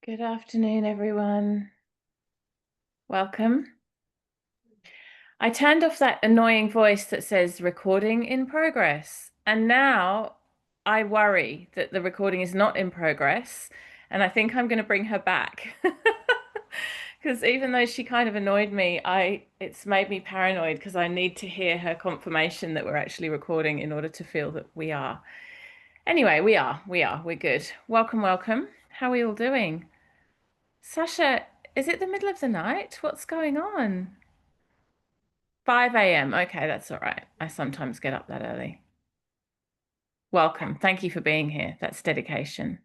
Good afternoon, everyone. Welcome. I turned off that annoying voice that says recording in progress, and now I worry that the recording is not in progress, and I think I'm going to bring her back. Because even though she kind of annoyed me, it's made me paranoid because I need to hear her confirmation that we're actually recording in order to feel that we are. Anyway, we're good. Welcome, welcome. How are we all doing? Sasha, is it the middle of the night? What's going on? 5 a.m. Okay, that's all right. I sometimes get up that early. Welcome. Thank you for being here. That's dedication.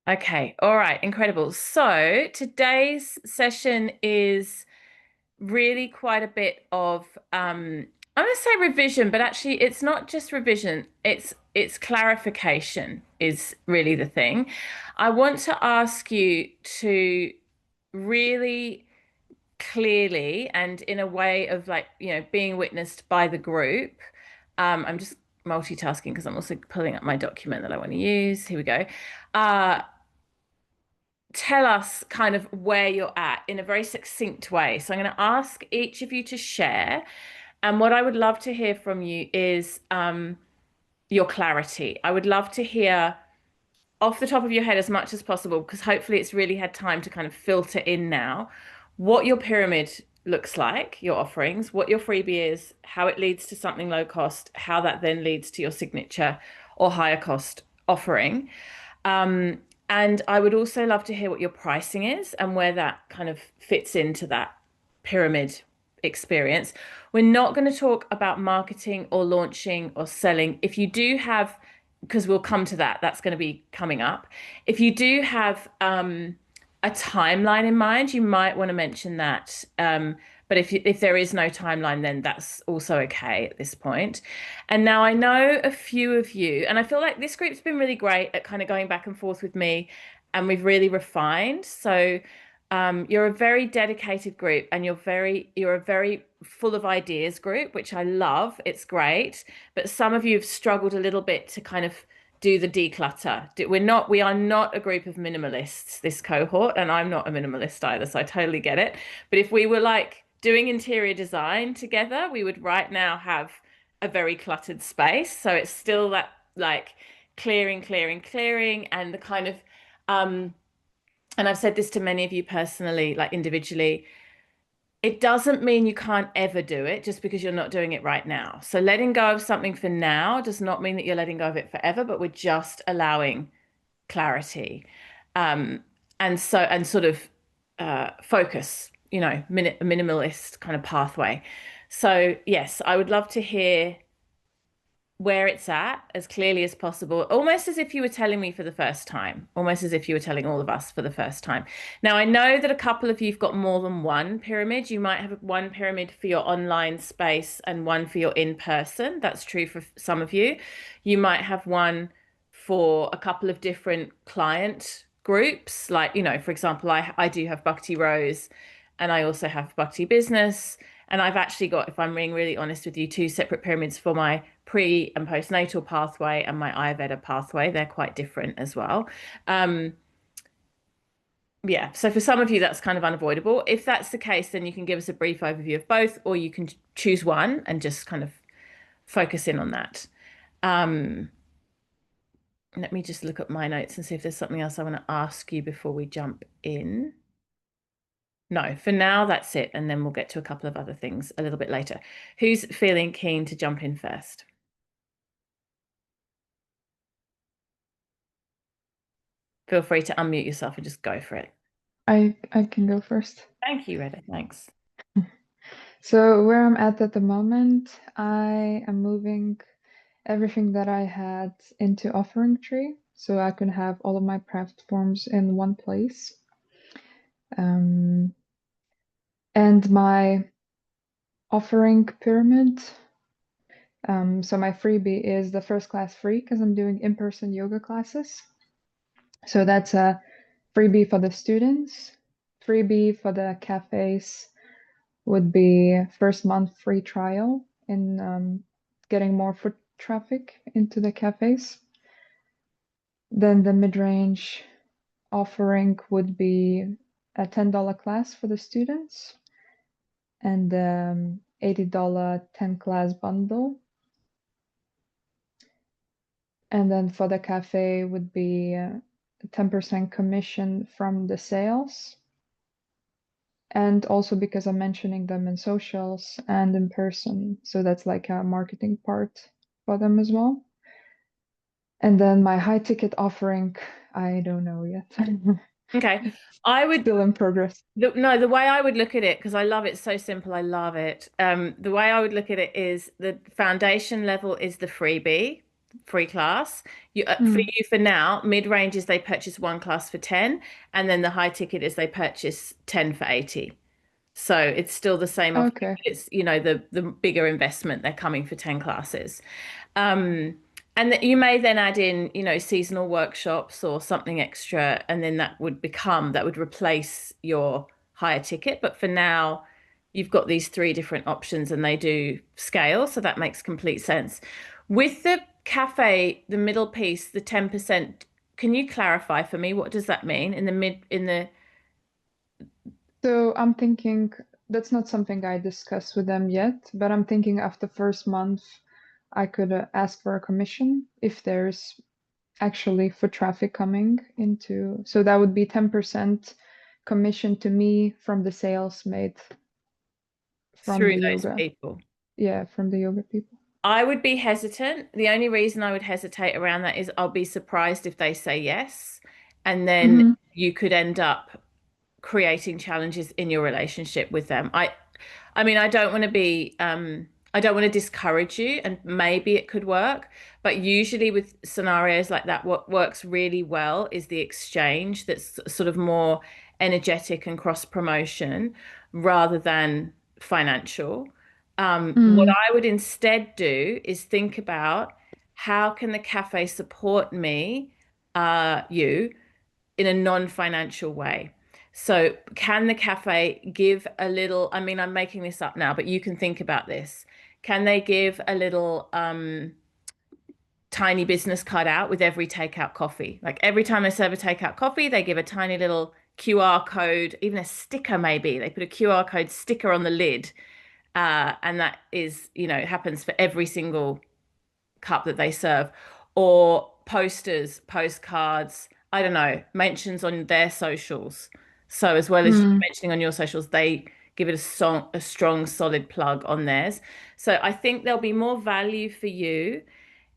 Okay, all right, incredible. So today's session is really quite a bit of I'm going to say revision, but actually it's not just revision. It's clarification is really the thing. I want to ask you to really clearly and in a way of like, being witnessed by the group. I'm just multitasking because I'm also pulling up my document that I want to use. Here we go. Uh, Tell us kind of where you're at in a very succinct way. So I'm going to ask each of you to share. And what I would love to hear from you is your clarity. I would love to hear off the top of your head as much as possible, because hopefully it's really had time to kind of filter in now what your pyramid looks like, your offerings, what your freebie is, how it leads to something low cost, how that then leads to your signature or higher cost offering. Um, and I would also love to hear what your pricing is and where that kind of fits into that pyramid experience. We're not going to talk about marketing or launching or selling. If you do have, because we'll come to that, that's going to be coming up. If you do have a timeline in mind, you might want to mention that. But if there is no timeline, then that's also okay at this point. And now I know a few of you, and I feel like this group's been really great at kind of going back and forth with me, and we've really refined. So you're a very dedicated group, and you're a very full of ideas group, which I love. It's great, but some of you have struggled a little bit to kind of do the declutter. We are not a group of minimalists, this cohort, and I'm not a minimalist either, so I totally get it. But if we were like doing interior design together, we would right now have a very cluttered space. So it's still that like clearing, and the kind of um and I've said this to many of you personally, like individually, it doesn't mean you can't ever do it just because you're not doing it right now. So letting go of something for now does not mean that you're letting go of it forever, but we're just allowing clarity. Um, and sort of focus, minimalist kind of pathway. So yes, I would love to hear where it's at as clearly as possible, almost as if you were telling me for the first time, almost as if you were telling all of us for the first time. Now, I know that a couple of you've got more than one pyramid. You might have one pyramid for your online space and one for your in-person. That's true for some of you. You might have one for a couple of different client groups. Like, for example, I do have Bhakti Rose and I also have Bhakti Business. And I've actually got, if I'm being really honest with you, two separate pyramids for my pre and postnatal pathway and my Ayurveda pathway. They're quite different as well. Um, yeah, so for some of you, that's kind of unavoidable. If that's the case, then you can give us a brief overview of both, or you can choose one and just kind of focus in on that. Um, Let me just look at my notes and see if there's something else I want to ask you before we jump in. No, for now, that's it. And then we'll get to a couple of other things a little bit later. Who's feeling keen to jump in first? Feel free to unmute yourself and just go for it. I can go first. Thank you, Rita. Thanks. So where I'm at the moment, I am moving everything that I had into Offering Tree, so I can have all of my platforms in one place. And my offering pyramid. So my freebie is the first class free because I'm doing in-person yoga classes. So that's a freebie for the students. Freebie for the cafes would be first month free trial in getting more foot traffic into the cafes. Then the mid-range offering would be a $10 class for the students and $80 10 class bundle. And then for the cafe would be 10% commission from the sales. And also because I'm mentioning them in socials and in person. So that's like a marketing part for them as well. And then my high ticket offering, I don't know yet. Okay. I would Still in progress. no, the way I would look at it, because I love it, so simple, I love it. The way I would look at it is the foundation level is the freebie, free class. For Mm, you for now, mid-range is they purchase one class for 10, and then the high ticket is they purchase 10 for 80. So it's still the same offering. okay. It's, the bigger investment, they're coming for 10 classes. Um, and that you may then add in, seasonal workshops or something extra, and then that would replace your higher ticket. But for now, you've got these three different options and they do scale, so that makes complete sense. With the cafe, the middle piece, the 10%, can you clarify for me what does that mean in the So I'm thinking that's not something I discussed with them yet, but I'm thinking after first month, I could ask for a commission if there's actually foot traffic coming into. So that would be 10% commission to me from the sales made from through the those yoga. people? Yeah, from the yoga people. I would be hesitant. The only reason I would hesitate around that is I'll be surprised if they say yes. And then Hmm. you could end up creating challenges in your relationship with them. I mean, I don't want to discourage you, and maybe it could work, but usually with scenarios like that, what works really well is the exchange that's sort of more energetic and cross promotion rather than financial. What Mm, I would instead do is think about how can the cafe support me, you, in a non-financial way. So, can the cafe give a little? I mean, I'm making this up now, but you can think about this. Can they give a little tiny business card out with every takeout coffee? Like every time they serve a takeout coffee, they give a tiny little QR code, even a sticker maybe. They put a QR code sticker on the lid. And that is, it happens for every single cup that they serve, or posters, postcards, I don't know, mentions on their socials. So as well as you mm, mentioning on your socials, they give it a strong, solid plug on theirs. So I think there'll be more value for you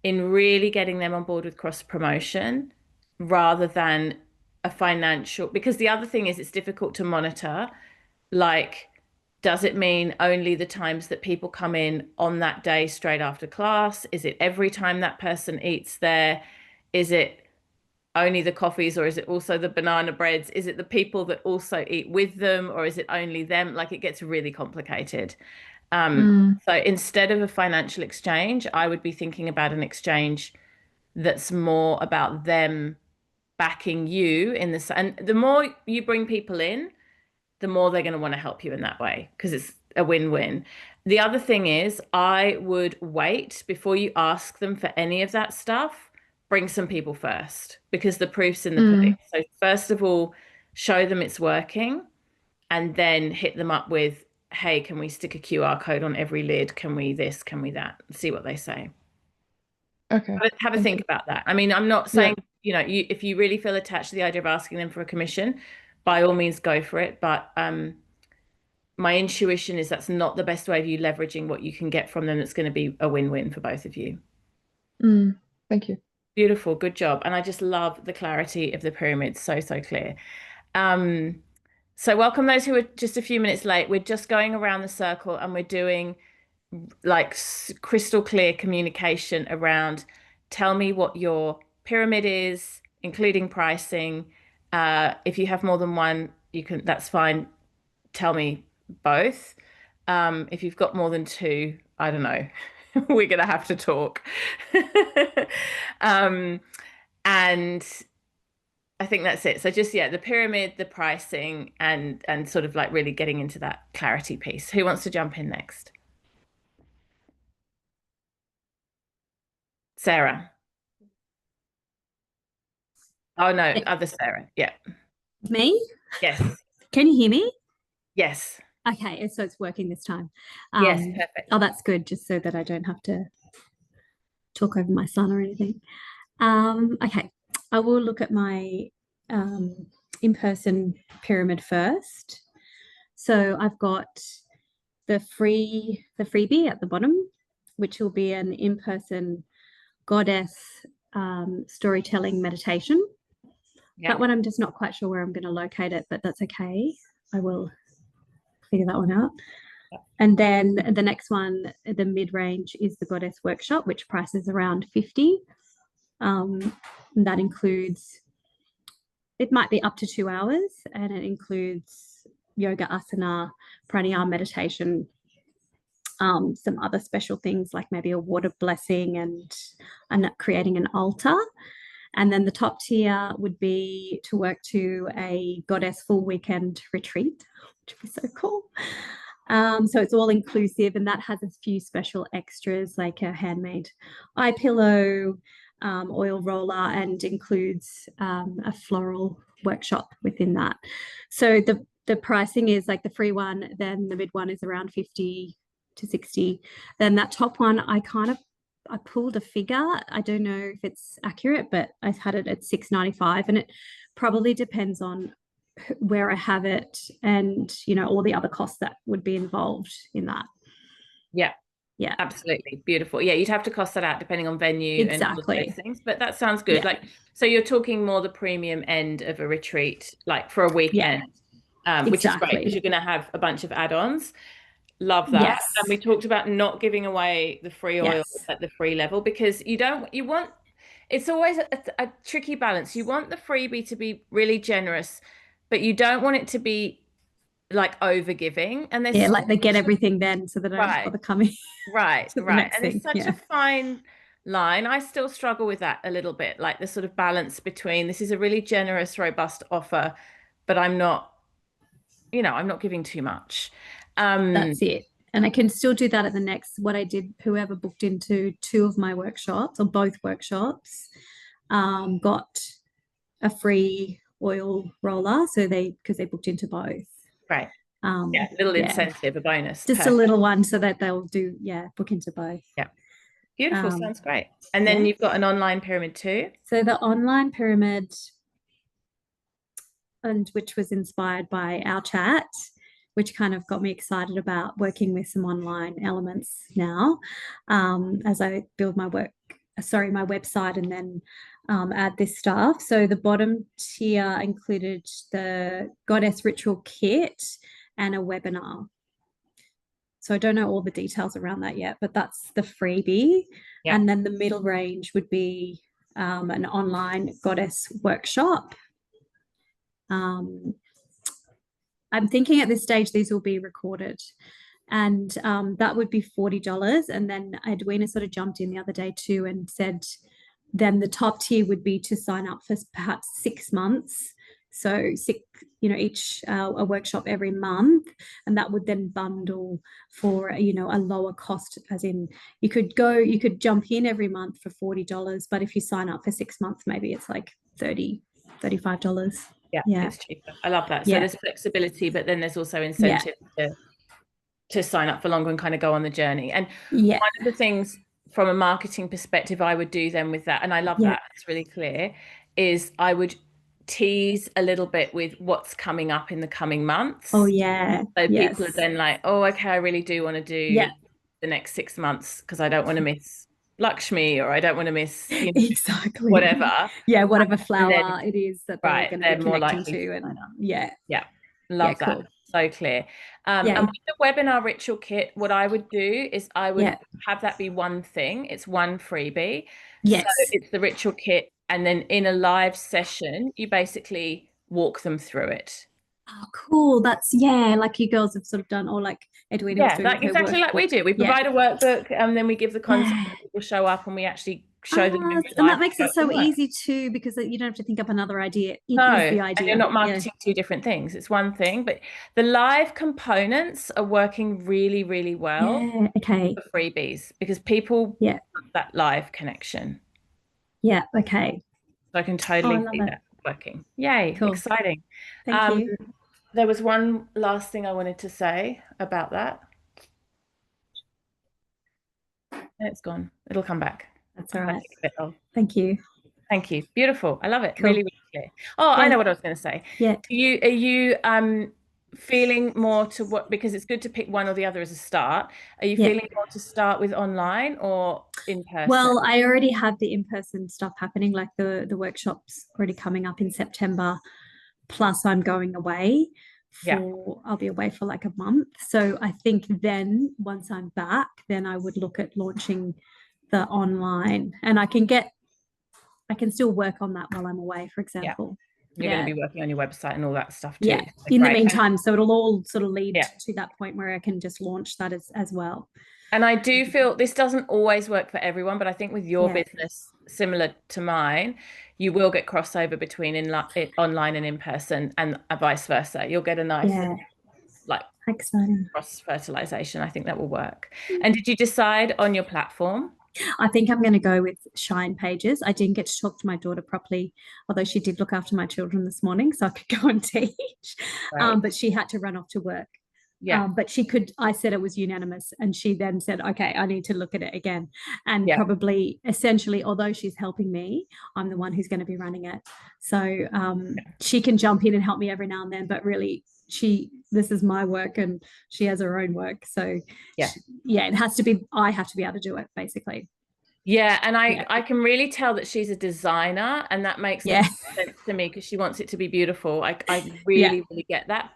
in really getting them on board with cross promotion rather than a financial, because the other thing is it's difficult to monitor. Like, does it mean only the times that people come in on that day straight after class? Is it every time that person eats there? Is it only the coffees, or is it also the banana breads? Is it the people that also eat with them, or is it only them? Like it gets really complicated. mm, So instead of a financial exchange, I would be thinking about an exchange that's more about them backing you in this. And the more you bring people in, the more they're going to want to help you in that way because it's a win-win. The other thing is, I would wait before you ask them for any of that stuff. Bring some people first because the proof's in the pudding. mm. So, first of all, show them it's working and then hit them up with, hey, can we stick a QR code on every lid? Can we this? Can we that? See what they say. Okay, Have a thank think you. about that. I mean, I'm not Yeah. saying, if you really feel attached to the idea of asking them for a commission, by all means go for it. But my intuition is that's not the best way of you leveraging what you can get from them that's going to be a win-win for both of you. Mm, thank you. Beautiful, good job. And I just love the clarity of the pyramid. So, so clear. Um, so welcome those who are just a few minutes late. We're just going around the circle and we're doing like crystal clear communication around tell me what your pyramid is, including pricing. If you have more than one, that's fine. Tell me both. If you've got more than two, I don't know. We're gonna have to talk. um, and I think that's it. So just the pyramid, the pricing, and sort of like really getting into that clarity piece. Who wants to jump in next? Sarah. Oh no, other Sarah. Yeah. Me? Yes. Can you hear me? Yes. Okay, so it's working this time. Yes, perfect. Oh, that's good, just so that I don't have to talk over my son or anything. Okay, I will look at my in-person pyramid first. So I've got the freebie at the bottom, which will be an in-person goddess storytelling meditation. That one I'm just not quite sure where I'm going to locate it, but that's okay. I will figure that one out. And then the next one, the mid-range, is the goddess workshop, which prices around 50. That includes, it might be up to 2 hours, and it includes yoga, asana, pranayama, meditation, some other special things like maybe a water blessing and creating an altar. And then the top tier would be to work to a goddess full weekend retreat, which would be so cool. So it's all inclusive, and that has a few special extras like a handmade eye pillow, oil roller, and includes a floral workshop within that. So the pricing is like the free one, then the mid one is around 50 to 60. Then that top one, I pulled a figure. I don't know if it's accurate, but I had it at $6.95, and it probably depends on where I have it and, you know, all the other costs that would be involved in that. Yeah. Yeah. Absolutely. Beautiful. Yeah, you'd have to cost that out depending on venue and all of those things, but that sounds good. Yeah. Like, so you're talking more the premium end of a retreat, like for a weekend, which is great because you're going to have a bunch of add-ons. Love that. Yes. And we talked about not giving away the free oil at the free level because you want, it's always a tricky balance. You want the freebie to be really generous, but you don't want it to be like over giving. And there's like they get everything then so that I don't bother coming. Right. And it's such a fine line. I still struggle with that a little bit, like the sort of balance between this is a really generous, robust offer, but I'm not giving too much. That's it. And I can still do that at the next, what I did, whoever booked into 2 of my workshops or both workshops got a free oil roller. So because they booked into both. Right. Little incentive, a bonus. Just a little one so that they'll book into both. Yeah. Beautiful. Sounds great. And then you've got an online pyramid too. So the online pyramid, and which was inspired by our chat, which kind of got me excited about working with some online elements now, as I build my website and then add this stuff. So the bottom tier included the Goddess Ritual Kit and a webinar. So I don't know all the details around that yet, but that's the freebie. Yeah. And then the middle range would be an online goddess workshop. I'm thinking at this stage these will be recorded, and that would be $40. And then Edwina sort of jumped in the other day too and said then the top tier would be to sign up for perhaps 6 months. So each a workshop every month, and that would then bundle for a lower cost, as in you could jump in every month for $40, but if you sign up for 6 months, maybe it's like $35. Yeah, it's cheaper. I love that. So there's flexibility, but then there's also incentive to sign up for longer and kind of go on the journey. And one of the things from a marketing perspective I would do then with that, and I love that, it's really clear, is I would tease a little bit with what's coming up in the coming months. Oh yeah. So people are then like, oh, okay, I really do want to do the next 6 months because I don't want to miss Lakshmi, or I don't want to miss exactly whatever. Yeah, whatever flower it is that they're going to be more connecting likely to. And love that. Cool. So clear. And with the webinar ritual kit, what I would do is I would have that be one thing. It's one freebie. Yes. So it's the ritual kit, and then in a live session, you basically walk them through it. Oh, cool. That's like you girls have sort of done, or like Edwina was doing exactly like we do. We provide a workbook, and then we give the concept, and people show up, and we actually show them. And that makes it so easy too, because you don't have to think up another idea. It is the idea. And you're not marketing two different things. It's one thing, but the live components are working really, really well. Yeah. Okay. For freebies, because people have that live connection. Yeah. Okay. So I can totally see that. working. Yay, Cool. exciting. Thank you. There was one last thing I wanted to say about that. It's gone. It'll come back. That's all right. Take a bit of. Thank you. Thank you. Beautiful. I love it. Cool. Really, really clear. Oh, I Yeah. know what I was going to say. Yeah. Are you feeling more to what, because it's good to pick one or the other as a start. Are you Yeah. feeling more to start with online or in person? Well, I already have the in-person stuff happening, like the workshops already coming up in September. Plus, I'm going away I'll be away for like a month. So I think then once I'm back, then I would look at launching the online, and I can still work on that while I'm away, for example. You're going to be working on your website and all that stuff too. Yeah, in the meantime, so it'll all sort of lead to that point where I can just launch that as well. And I do feel this doesn't always work for everyone, but I think with your business, similar to mine, you will get crossover between online and in person, and vice versa. You'll get a nice like exciting cross-fertilization. I think that will work. And did you decide on your platform? I think I'm going to go with Shine Pages. I didn't get to talk to my daughter properly, although she did look after my children this morning, so I could go and teach. But she had to run off to work. Yeah. But she could, I said it was unanimous, and she then said, okay, I need to look at it again. And probably essentially, although she's helping me, I'm the one who's going to be running it. So she can jump in and help me every now and then, but really this is my work and she has her own work. So it has to be, I have to be able to do it basically. Yeah, and I can really tell that she's a designer, and that makes sense to me because she wants it to be beautiful. I really get that,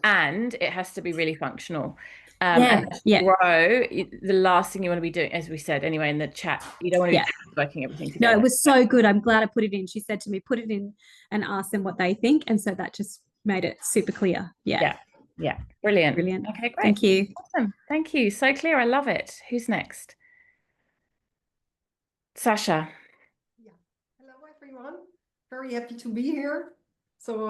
and it has to be really functional. And grow, the last thing you want to be doing, as we said anyway in the chat, you don't want to be working everything together. No, it was so good. I'm glad I put it in. She said to me, put it in and ask them what they think. And so that just made it super clear. Yeah. Brilliant. Okay, great. Thank you. Awesome. Thank you. So clear. I love it. Who's next? Sasha. Yeah. Hello, everyone. Very happy to be here. So,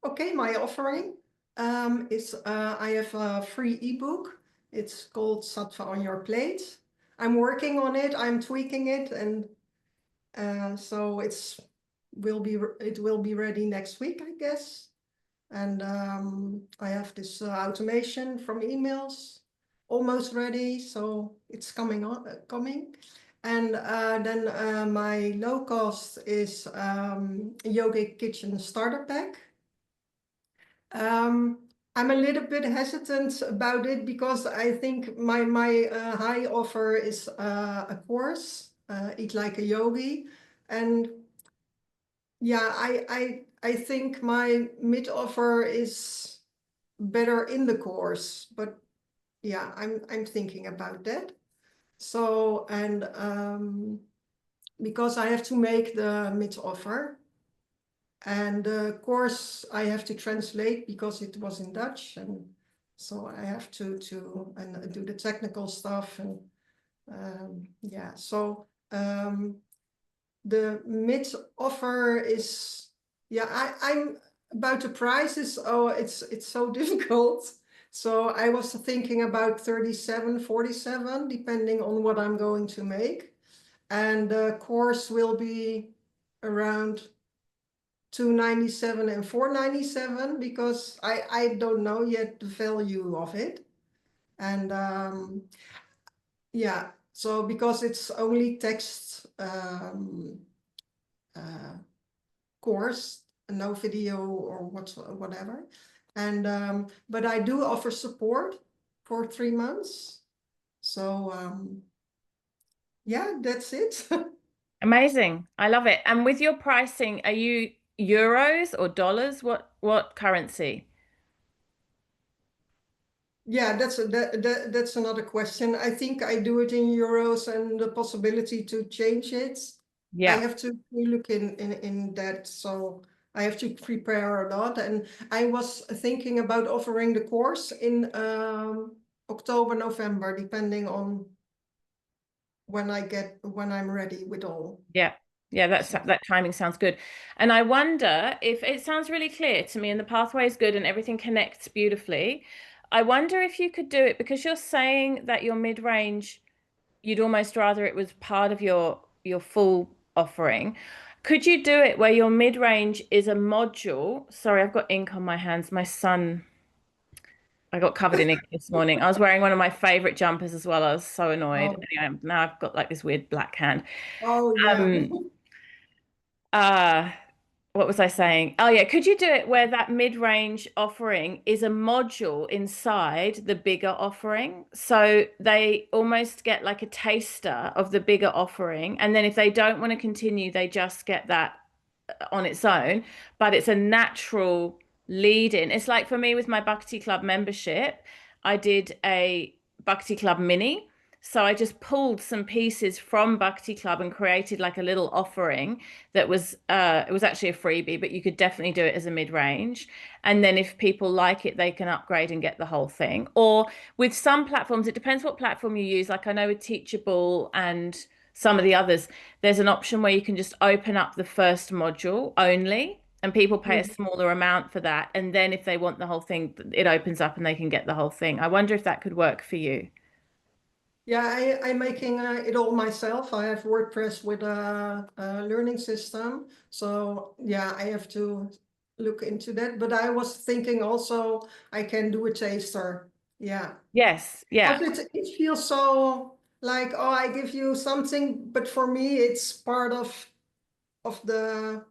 okay, my offering is I have a free ebook. It's called Sattva on Your Plate. I'm working on it. I'm tweaking it, and so it will be ready next week, I guess. And I have this automation from emails almost ready, so it's coming. And then my low cost is Yogic Kitchen Starter Pack. I'm a little bit hesitant about it because I think my high offer is a course, Eat Like a Yogi, and yeah, I think my mid offer is better in the course, but yeah, I'm thinking about that. So, and because I have to make the mid offer, and the course I have to translate because it was in Dutch, and so I have to and do the technical stuff, and yeah, so the mid offer is, yeah, I'm about the prices. Oh, it's so difficult. So I was thinking about 37, 47, depending on what I'm going to make. And the course will be around 297 and 497 because I don't know yet the value of it. And yeah, so because it's only text course, no video or whatever. And but I do offer support for 3 months. So yeah, that's it. Amazing. I love it. And with your pricing, are you euros or dollars? What currency? Yeah, that's another question. I think I do it in euros, and the possibility to change it. I have to look in that. So I have to prepare a lot. And I was thinking about offering the course in October, November, depending on when I'm ready with all. Yeah, that timing sounds good. And I wonder if it sounds really clear to me, and the pathway is good and everything connects beautifully. I wonder if you could do it because you're saying that your mid-range, you'd almost rather it was part of your full offering. Could you do it where your mid-range is a module? Sorry, I've got ink on my hands. My son, I got covered in ink this morning. I was wearing one of my favorite jumpers as well. I was so annoyed. Oh, Anyway, now I've got like this weird black hand. oh yeah. Um, uh, what was I saying? Oh yeah, could you do it where that mid-range offering is a module inside the bigger offering? So they almost get like a taster of the bigger offering. And then if they don't want to continue, they just get that on its own, but it's a natural lead in. It's like for me with my Bhakti Club membership, I did a Bhakti Club mini. So I just pulled some pieces from Bhakti Club and created like a little offering that was it was actually a freebie, but you could definitely do it as a mid-range. And then if people like it, they can upgrade and get the whole thing. Or with some platforms, it depends what platform you use. Like I know with Teachable and some of the others, there's an option where you can just open up the first module only, and people pay a smaller amount for that. And then if they want the whole thing, it opens up and they can get the whole thing. I wonder if that could work for you. Yeah, I'm making it all myself. I have WordPress with a learning system. So yeah, I have to look into that. But I was thinking also I can do a taster. Yeah. Yes, yeah. But it feels so like, oh, I give you something, but for me it's part of the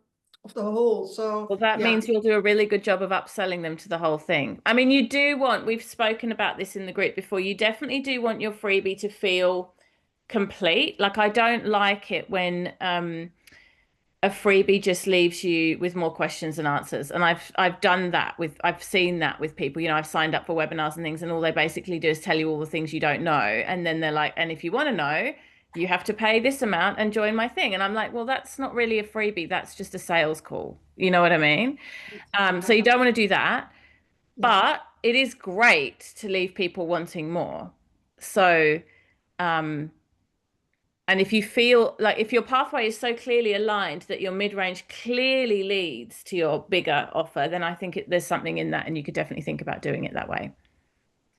whole. So Well, that yeah. means you'll do a really good job of upselling them to the whole thing. I mean, you do want, we've spoken about this in the group before, you definitely do want your freebie to feel complete. Like I don't like it when a freebie just leaves you with more questions and answers. And I've done that with, I've seen that with people. You know, I've signed up for webinars and things, and all they basically do is tell you all the things you don't know. And then they're like, and if you want to know, you have to pay this amount and join my thing. And I'm like, well, that's not really a freebie. That's just a sales call. You know what I mean? So you don't want to do that. But it is great to leave people wanting more. So, and if you feel like if your pathway is so clearly aligned that your mid-range clearly leads to your bigger offer, then I think there's something in that, and you could definitely think about doing it that way.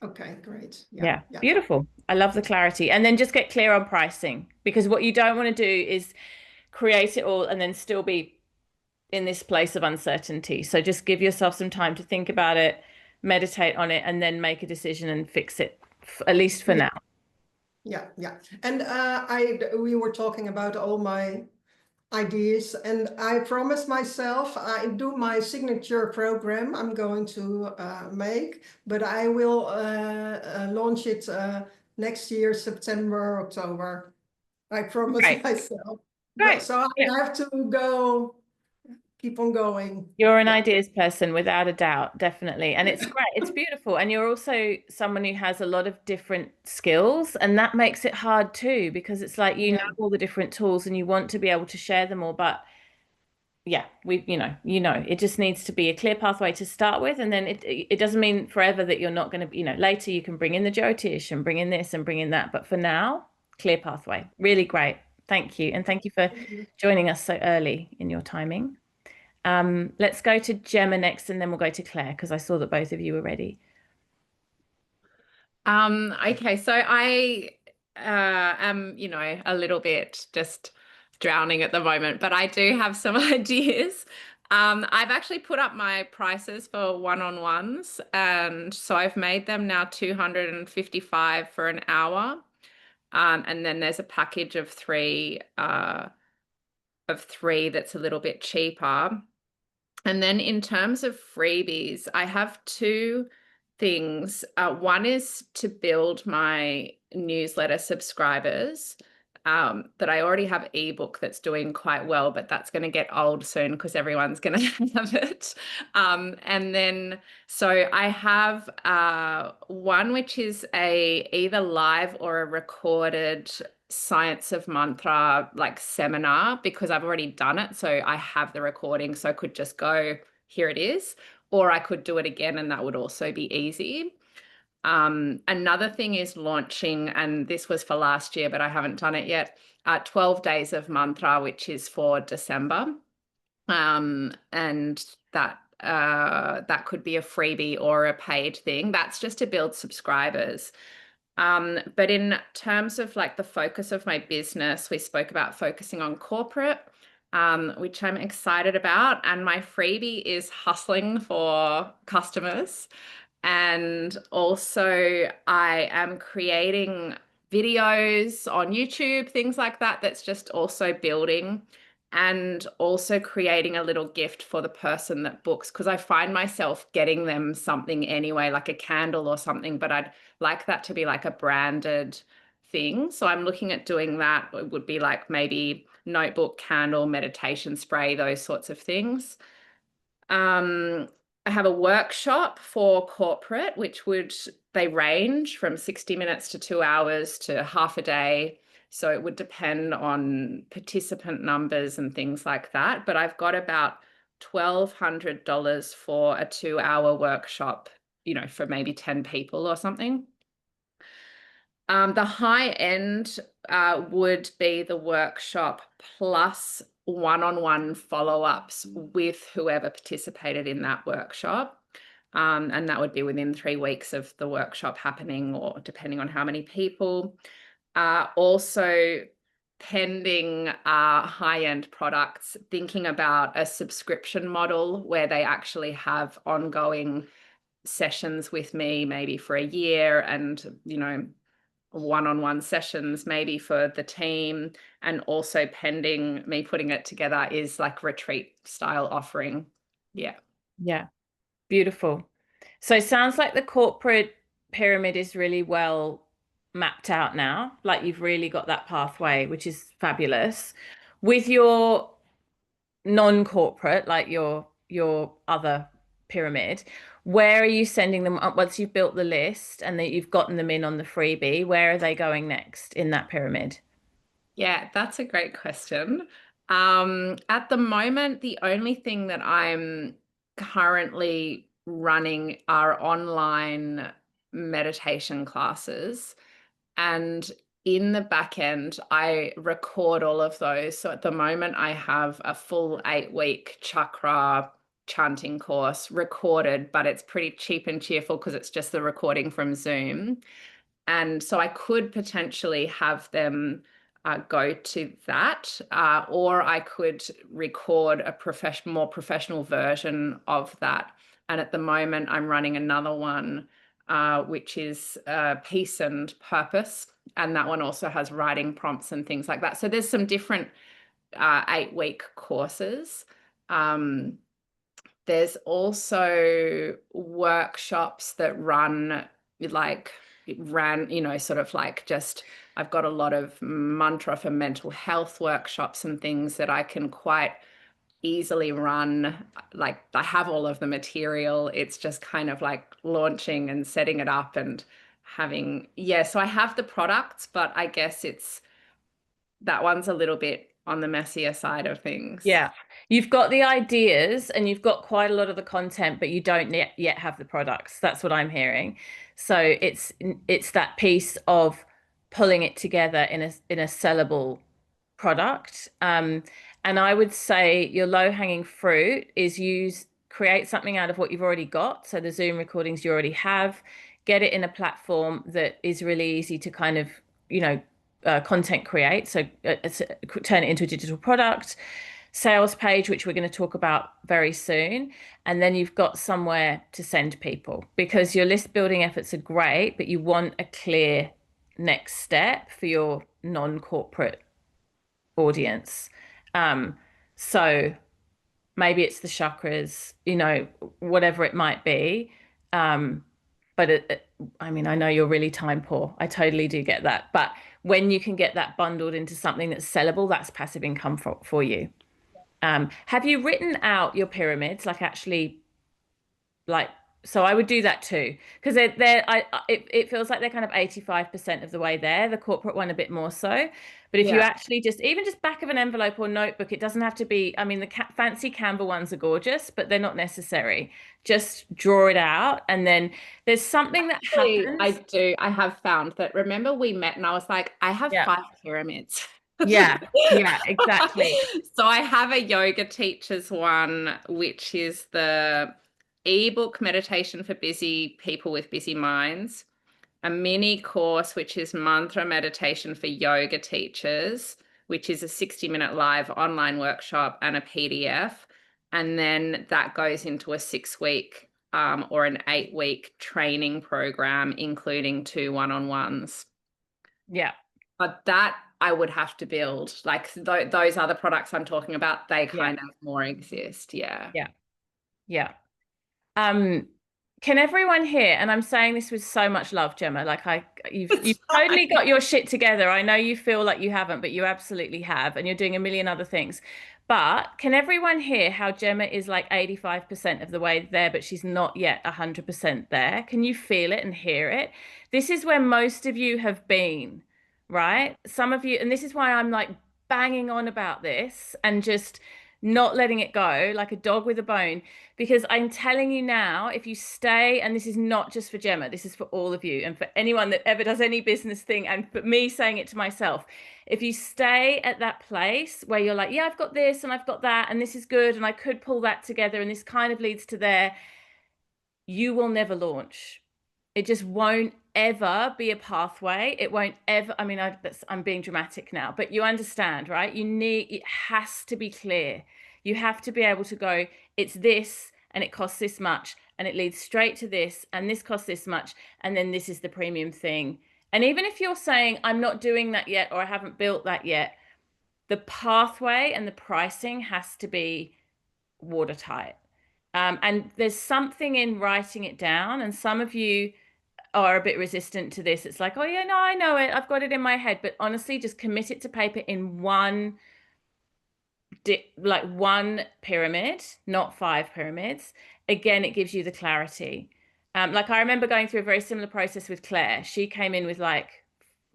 Okay, great. Yeah, beautiful. I love the clarity. And then just get clear on pricing, because what you don't want to do is create it all and then still be in this place of uncertainty. So just give yourself some time to think about it, meditate on it, and then make a decision and fix it, at least for now. Yeah. And we were talking about all my ideas, and I promised myself I do my signature program I'm going to make, but I will launch it next year, September, October. I promised myself. Great. So I have to go, keep on going. You're an ideas person without a doubt, definitely. And it's great. It's beautiful. And you're also someone who has a lot of different skills, and that makes it hard too, because it's like you know all the different tools and you want to be able to share them all. But yeah, it just needs to be a clear pathway to start with. And then it doesn't mean forever that you're not going to, later you can bring in the Jyotish and bring in this and bring in that. But for now, clear pathway. Really great. Thank you. And thank you for joining us so early in your timing. Let's go to Gemma next, and then we'll go to Claire, because I saw that both of you were ready. Okay, so I am, a little bit just drowning at the moment, but I do have some ideas. I've actually put up my prices for one-on-ones, and so I've made them now $255 for an hour. And then there's a package of three that's a little bit cheaper. And then in terms of freebies, I have two things. One is to build my newsletter subscribers, that I already have ebook that's doing quite well, but that's going to get old soon because everyone's going to have it. And then, so I have one which is either live or a recorded Science of Mantra like seminar, because I've already done it. So I have the recording, so I could just go, here it is, or I could do it again, and that would also be easy. Another thing is launching, and this was for last year, but I haven't done it yet, 12 Days of Mantra, which is for December. And that could be a freebie or a paid thing. That's just to build subscribers. But in terms of like the focus of my business, we spoke about focusing on corporate, which I'm excited about. And my freebie is hustling for customers. And also I am creating videos on YouTube, things like that, that's just also building, and also creating a little gift for the person that books, because I find myself getting them something anyway, like a candle or something, but I'd like that to be like a branded thing. So I'm looking at doing that. It would be like maybe notebook, candle, meditation spray, those sorts of things. I have a workshop for corporate, they range from 60 minutes to 2 hours to half a day. So it would depend on participant numbers and things like that. But I've got about $1,200 for a 2-hour workshop, for maybe 10 people or something. The high end would be the workshop plus one-on-one follow-ups with whoever participated in that workshop. And that would be within 3 weeks of the workshop happening, or depending on how many people. Also, pending high-end products, thinking about a subscription model where they actually have ongoing sessions with me, maybe for a year, and, one-on-one sessions maybe for the team. And also pending me putting it together is like retreat style offering. Yeah. Beautiful. So it sounds like the corporate pyramid is really well mapped out now. Like you've really got that pathway, which is fabulous. With your non-corporate, like your other pyramid, where are you sending them up once you've built the list and that you've gotten them in on the freebie? Where are they going next in that pyramid? Yeah, that's a great question. At the moment, the only thing that I'm currently running are online meditation classes. And in the back end, I record all of those. So at the moment, I have a full 8-week chakra chanting course recorded, but it's pretty cheap and cheerful because it's just the recording from Zoom. And so I could potentially have them go to that, or I could record a more professional version of that. And at the moment, I'm running another one, which is Peace and Purpose. And that one also has writing prompts and things like that. So there's some different 8-week courses. There's also workshops that run sort of like just, I've got a lot of mantra for mental health workshops and things that I can quite easily run. Like I have all of the material. It's just kind of like launching and setting it up and having, so I have the products, but I guess that one's a little bit on the messier side of things. Yeah. You've got the ideas and you've got quite a lot of the content, but you don't yet have the products. That's what I'm hearing. So it's that piece of pulling it together in a sellable product. And I would say your low-hanging fruit is create something out of what you've already got. So the Zoom recordings you already have, get it in a platform that is really easy to kind of, content create. So turn it into a digital product, sales page, which we're going to talk about very soon. And then you've got somewhere to send people, because your list building efforts are great, but you want a clear next step for your non-corporate audience. So maybe it's the chakras, whatever it might be. But I mean, I know you're really time poor. I totally do get that. But when you can get that bundled into something that's sellable, that's passive income for you. Have you written out your pyramids, like actually, like, so I would do that too, because it feels like they're kind of 85% of the way there, the corporate one a bit more so. But if you actually even just back of an envelope or notebook, it doesn't have to be, I mean, the fancy Canva ones are gorgeous, but they're not necessary. Just draw it out. And then there's something that happens. I have found that, remember we met and I was like, I have 5 pyramids. Yeah, exactly. So I have a yoga teachers one, which is the ebook Meditation for Busy People with Busy Minds. a mini course, which is mantra meditation for yoga teachers, which is a 60-minute live online workshop and a PDF. And then that goes into a 6-week or an 8-week training program, including 2 one-on-ones. Yeah. But that I would have to build. Like those other products I'm talking about, they kind of more exist. Yeah. Yeah. Yeah. Can everyone hear? And I'm saying this with so much love, Gemma. Like you've totally got your shit together. I know you feel like you haven't, but you absolutely have, and you're doing a million other things. But can everyone hear how Gemma is like 85% of the way there, but she's not yet 100% there? Can you feel it and hear it? This is where most of you have been, right? Some of you, and this is why I'm like banging on about this and just not letting it go like a dog with a bone, because I'm telling you now, if you stay, and this is not just for Gemma, this is for all of you and for anyone that ever does any business thing, and for me saying it to myself, if you stay at that place where you're like, yeah, I've got this and I've got that and this is good and I could pull that together and this kind of leads to there, you will never launch. It just won't ever be a pathway. It won't ever, I mean, I'm being dramatic now, but you understand, right? It has to be clear. You have to be able to go, it's this and it costs this much and it leads straight to this and this costs this much and then this is the premium thing. And even if you're saying, I'm not doing that yet or I haven't built that yet, the pathway and the pricing has to be watertight. And there's something in writing it down, and some of you are a bit resistant to this. It's like, oh yeah, no, I know it. I've got it in my head. But honestly, just commit it to paper in one pyramid, not 5 pyramids. Again, it gives you the clarity. Like I remember going through a very similar process with Claire. She came in with like,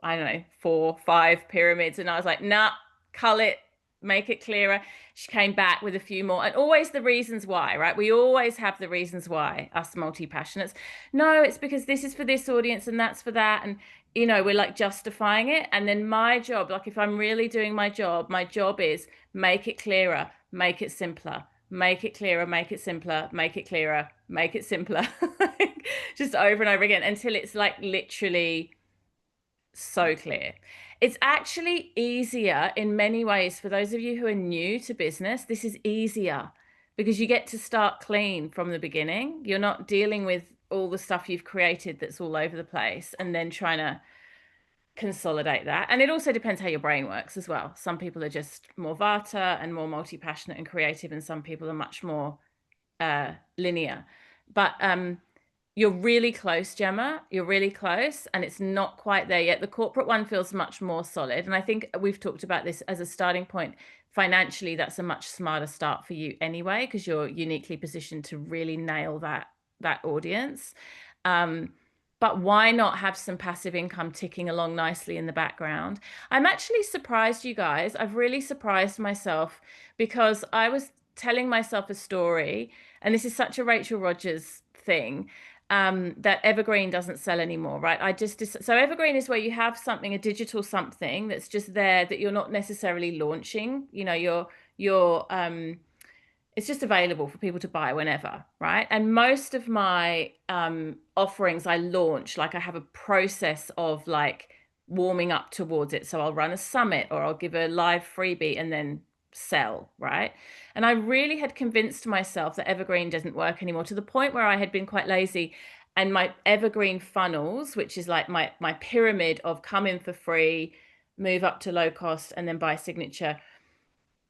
I don't know, 4, 5 pyramids. And I was like, nah, cull it, make it clearer. She came back with a few more, and always the reasons why, right? We always have the reasons why, us multi-passionates. No, it's because this is for this audience and that's for that. And, you know, we're like justifying it. And then my job, like if I'm really doing my job is make it clearer, make it simpler, make it clearer, make it simpler, make it clearer, make it simpler. Just over and over again until it's like literally so clear. It's actually easier in many ways for those of you who are new to business. This is easier because you get to start clean from the beginning. You're not dealing with all the stuff you've created that's all over the place and then trying to consolidate that. And it also depends how your brain works as well. Some people are just more Vata and more multi-passionate and creative, and some people are much more linear. But you're really close, Gemma. You're really close, and it's not quite there yet. The corporate one feels much more solid. And I think we've talked about this as a starting point. Financially, that's a much smarter start for you anyway, because you're uniquely positioned to really nail that audience. But why not have some passive income ticking along nicely in the background? I'm actually surprised, you guys. I've really surprised myself because I was telling myself a story, and this is such a Rachel Rodgers thing, that Evergreen doesn't sell anymore, right? So Evergreen is where you have something, a digital something that's just there that you're not necessarily launching. You know, it's just available for people to buy whenever, right? And most of my offerings I launch, like I have a process of like warming up towards it. So I'll run a summit or I'll give a live freebie and then sell, right? And I really had convinced myself that Evergreen doesn't work anymore, to the point where I had been quite lazy, and my Evergreen funnels, which is like my pyramid of come in for free, move up to low cost, and then buy signature,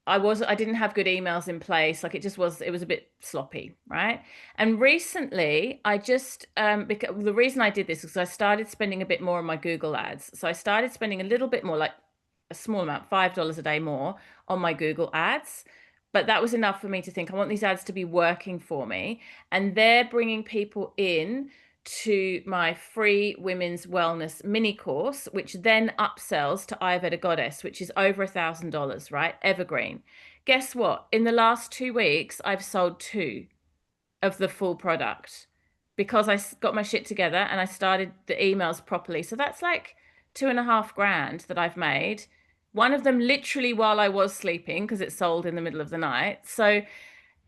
I didn't have good emails in place. Like it was a bit sloppy, right? And recently I just, because the reason I did this is I started spending a bit more on my Google ads. So I started spending a little bit more, like a small amount, $5 a day more on my Google ads. But that was enough for me to think, I want these ads to be working for me. And they're bringing people in to my free women's wellness mini course, which then upsells to Ayurveda Goddess, which is over $1,000, right? Evergreen. Guess what? In the last 2 weeks, I've sold 2 of the full product because I got my shit together and I started the emails properly. So that's like $2,500 that I've made. One of them literally while I was sleeping, because it sold in the middle of the night. So,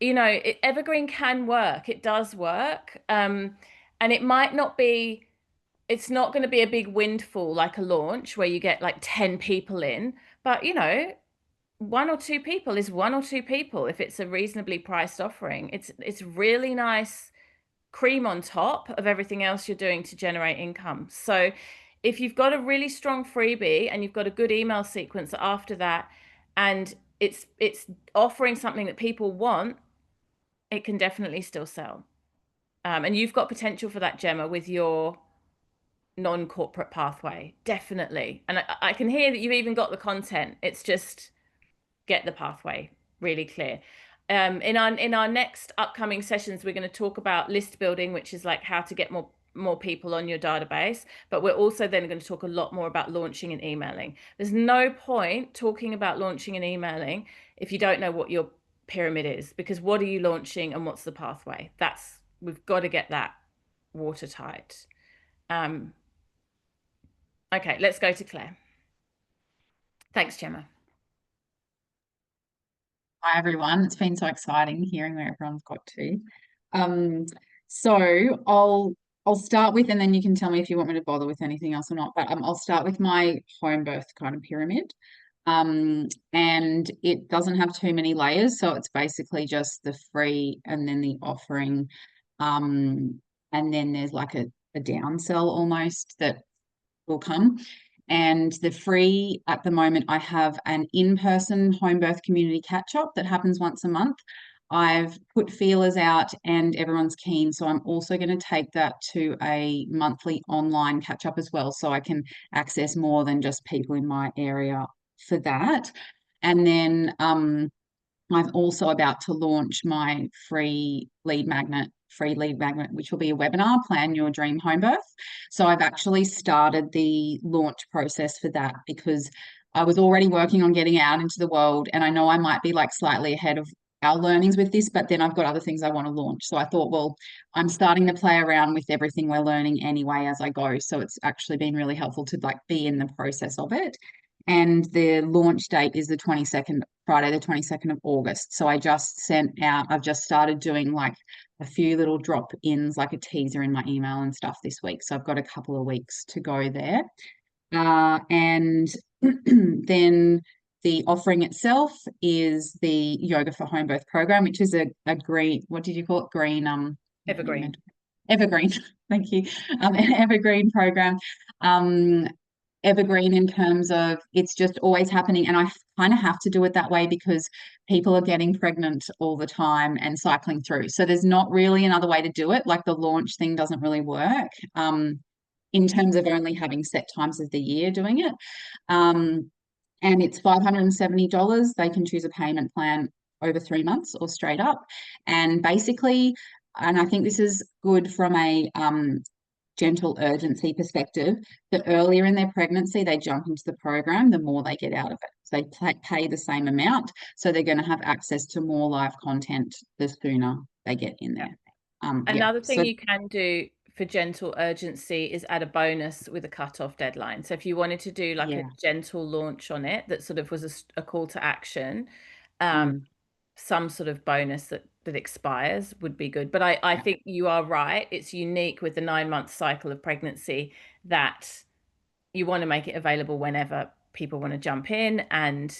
you know, Evergreen can work. It does work. And it might not be it's not going to be a big windfall like a launch where you get like 10 people in, but you know, one or two people is one or two people if it's a reasonably priced offering. It's really nice cream on top of everything else you're doing to generate income. So if you've got a really strong freebie and you've got a good email sequence after that, and it's offering something that people want, it can definitely still sell. And you've got potential for that, Gemma, with your non-corporate pathway, definitely. And I can hear that you've even got the content. It's just get the pathway really clear. In our next upcoming sessions, we're going to talk about list building, which is like how to get more people on your database, but we're also then going to talk a lot more about launching and emailing. There's no point talking about launching and emailing if you don't know what your pyramid is, because what are you launching and what's the pathway? We've got to get that watertight. Okay, let's go to Claire. Thanks, Gemma. Hi, everyone. It's been so exciting hearing where everyone's got to. So I'll start with, and then you can tell me if you want me to bother with anything else or not, but I'll start with my home birth kind of pyramid. And it doesn't have too many layers, so it's basically just the free and then the offering. And then there's like a downsell almost that will come. And the free at the moment, I have an in-person home birth community catch-up that happens once a month. I've put feelers out and everyone's keen. So I'm also going to take that to a monthly online catch-up as well. So I can access more than just people in my area for that. And then I'm also about to launch my free lead magnet, which will be a webinar, Plan Your Dream Home Birth. So I've actually started the launch process for that because I was already working on getting out into the world, and I know I might be like slightly ahead of our learnings with this, but then I've got other things I want to launch. So I thought, well, I'm starting to play around with everything we're learning anyway as I go. So it's actually been really helpful to like be in the process of it. And the launch date is Friday, the 22nd of August. So I've just started doing like a few little drop-ins, like a teaser in my email and stuff this week. So I've got a couple of weeks to go there. And then the offering itself is the Yoga for Home Birth program, which is a green, what did you call it? Green, Evergreen. Evergreen. Thank you. An evergreen program. Evergreen in terms of it's just always happening, and I kind of have to do it that way because people are getting pregnant all the time and cycling through. So there's not really another way to do it. Like the launch thing doesn't really work in terms of only having set times of the year doing it. And it's $570. They can choose a payment plan over 3 months or straight up. And basically, and I think this is good from a gentle urgency perspective, the earlier in their pregnancy they jump into the program, the more they get out of it. So they pay the same amount, so they're going to have access to more live content the sooner they get in there. Another thing you can do for gentle urgency is add a bonus with a cutoff deadline. So if you wanted to do like a gentle launch on it that sort of was a call to action, some sort of bonus that expires would be good. But I think you are right. It's unique with the 9-month cycle of pregnancy that you want to make it available whenever people want to jump in, and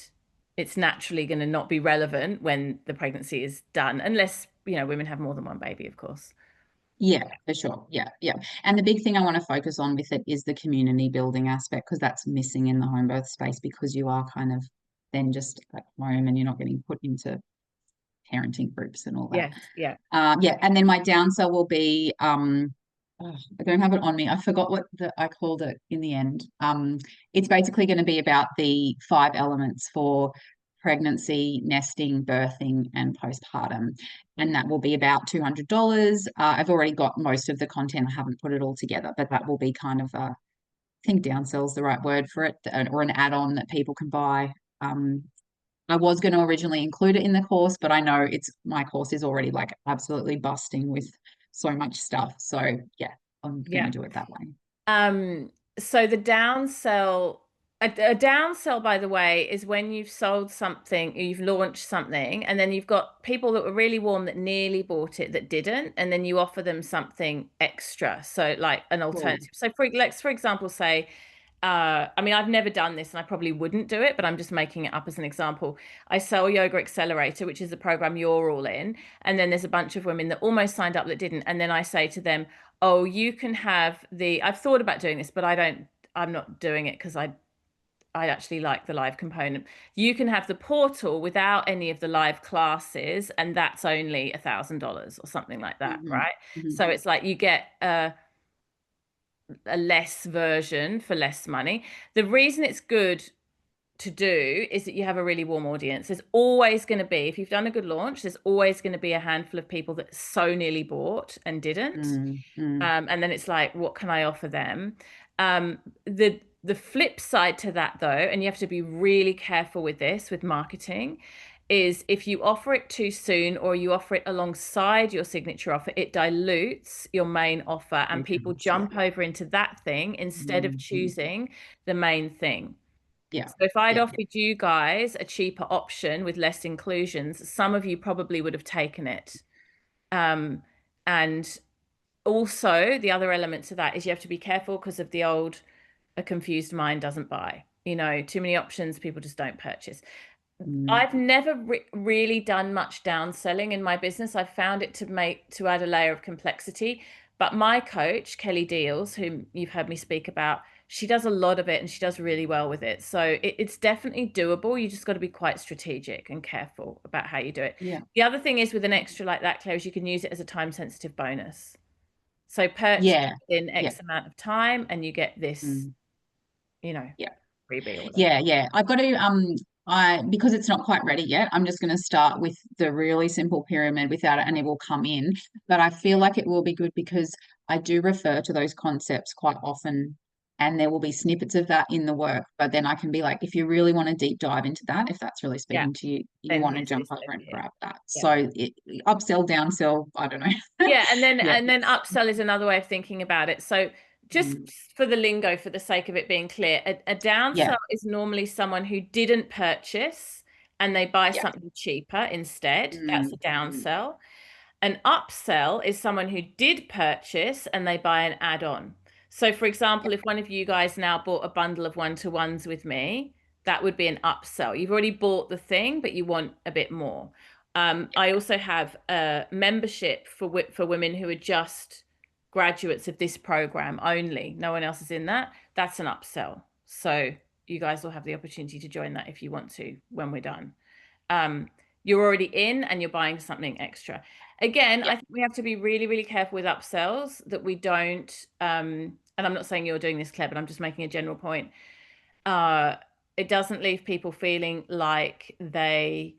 it's naturally going to not be relevant when the pregnancy is done, unless, you know, women have more than one baby, of course. Yeah, for sure. Yeah. And the big thing I want to focus on with it is the community building aspect, because that's missing in the home birth space, because you are kind of then just at home and you're not getting put into parenting groups and all that. Yeah. And then my downsell will be I don't have it on me. I forgot what I called it in the end. It's basically going to be about the 5 elements for pregnancy, nesting, birthing, and postpartum. And that will be about $200. I've already got most of the content. I haven't put it all together, but that will be kind of I think downsell is the right word for it, or an add-on that people can buy. I was going to originally include it in the course, but I know my course is already like absolutely busting with so much stuff. So yeah, I'm going to do it that way. So the downsell, A downsell, by the way, is when you've sold something, you've launched something, and then you've got people that were really warm that nearly bought it that didn't, and then you offer them something extra. So like an alternative. So let's, for example, say, I mean, I've never done this and I probably wouldn't do it, but I'm just making it up as an example. I sell Yoga Accelerator, which is the program you're all in. And then there's a bunch of women that almost signed up that didn't. And then I say to them, oh, you can have I've thought about doing this, but I'm not doing it because I actually like the live component. You can have the portal without any of the live classes, and that's only $1,000 or something like that, right? So it's like you get a less version for less money. The reason it's good to do is that you have a really warm audience. There's always going to be, if you've done a good launch, there's always going to be a handful of people that so nearly bought and didn't. And then it's like, what can I offer them? The flip side to that, though, and you have to be really careful with this with marketing, is if you offer it too soon or you offer it alongside your signature offer, it dilutes your main offer and people jump over into that thing instead of choosing the main thing. Yeah. So if I'd offered you guys a cheaper option with less inclusions, some of you probably would have taken it. And also the other element to that is you have to be careful because of the old, a confused mind doesn't buy. You know, too many options, people just don't purchase. I've never really done much downselling in my business. I've found it to add a layer of complexity. But my coach, Kelly Deals, whom you've heard me speak about, she does a lot of it and she does really well with it. So it's definitely doable. You just got to be quite strategic and careful about how you do it. Yeah. The other thing is with an extra like that, Claire, is you can use it as a time sensitive bonus. So purchase in X amount of time and you get this, you know, freebie or whatever. Yeah. I've got to because it's not quite ready yet, I'm just going to start with the really simple pyramid without it, and it will come in. But I feel like it will be good because I do refer to those concepts quite often, and there will be snippets of that in the work. But then I can be like, if you really want to deep dive into that, if that's really speaking to you, you want to jump over and grab that. So upsell, downsell, I don't know. And then upsell is another way of thinking about it. So just for the lingo, for the sake of it being clear, a downsell is normally someone who didn't purchase and they buy something cheaper instead. That's a downsell. An upsell is someone who did purchase and they buy an add-on. So for example, if one of you guys now bought a bundle of one-to-ones with me, that would be an upsell. You've already bought the thing, but you want a bit more. I also have a membership for women who are just graduates of this program only. No one else is in that. That's an upsell. So you guys will have the opportunity to join that if you want to when we're done. You're already in and you're buying something extra. Again, I think we have to be really, really careful with upsells that we don't, and I'm not saying you're doing this, Claire, but I'm just making a general point. It doesn't leave people feeling like they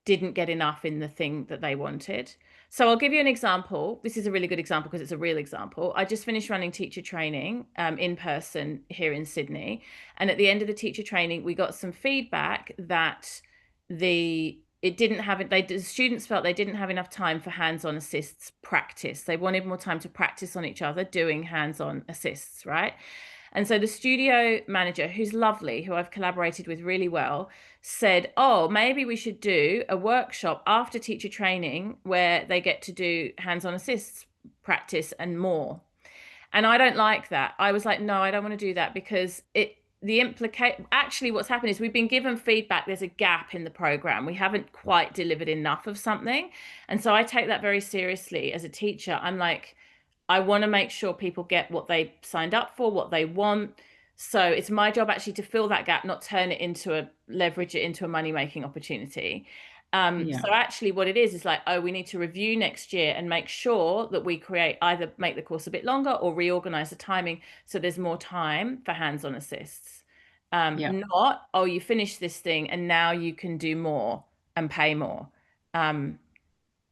didn't get enough in the thing that they wanted. So I'll give you an example. This is a really good example because it's a real example. I just finished running teacher training in person here in Sydney. And at the end of the teacher training, we got some feedback that the students felt they didn't have enough time for hands-on assists practice. They wanted more time to practice on each other doing hands-on assists, right? And so the studio manager, who's lovely, who I've collaborated with really well, said, oh, maybe we should do a workshop after teacher training where they get to do hands-on assists practice and more. And I don't like that. I was like, no, I don't want to do that because actually what's happened is we've been given feedback. There's a gap in the program. We haven't quite delivered enough of something. And so I take that very seriously as a teacher. I'm like, I want to make sure people get what they signed up for, what they want. So it's my job actually to fill that gap, not leverage it into a money-making opportunity. So actually what it is like, oh, we need to review next year and make sure that we either make the course a bit longer or reorganize the timing so there's more time for hands-on assists. Not, oh, you finished this thing and now you can do more and pay more.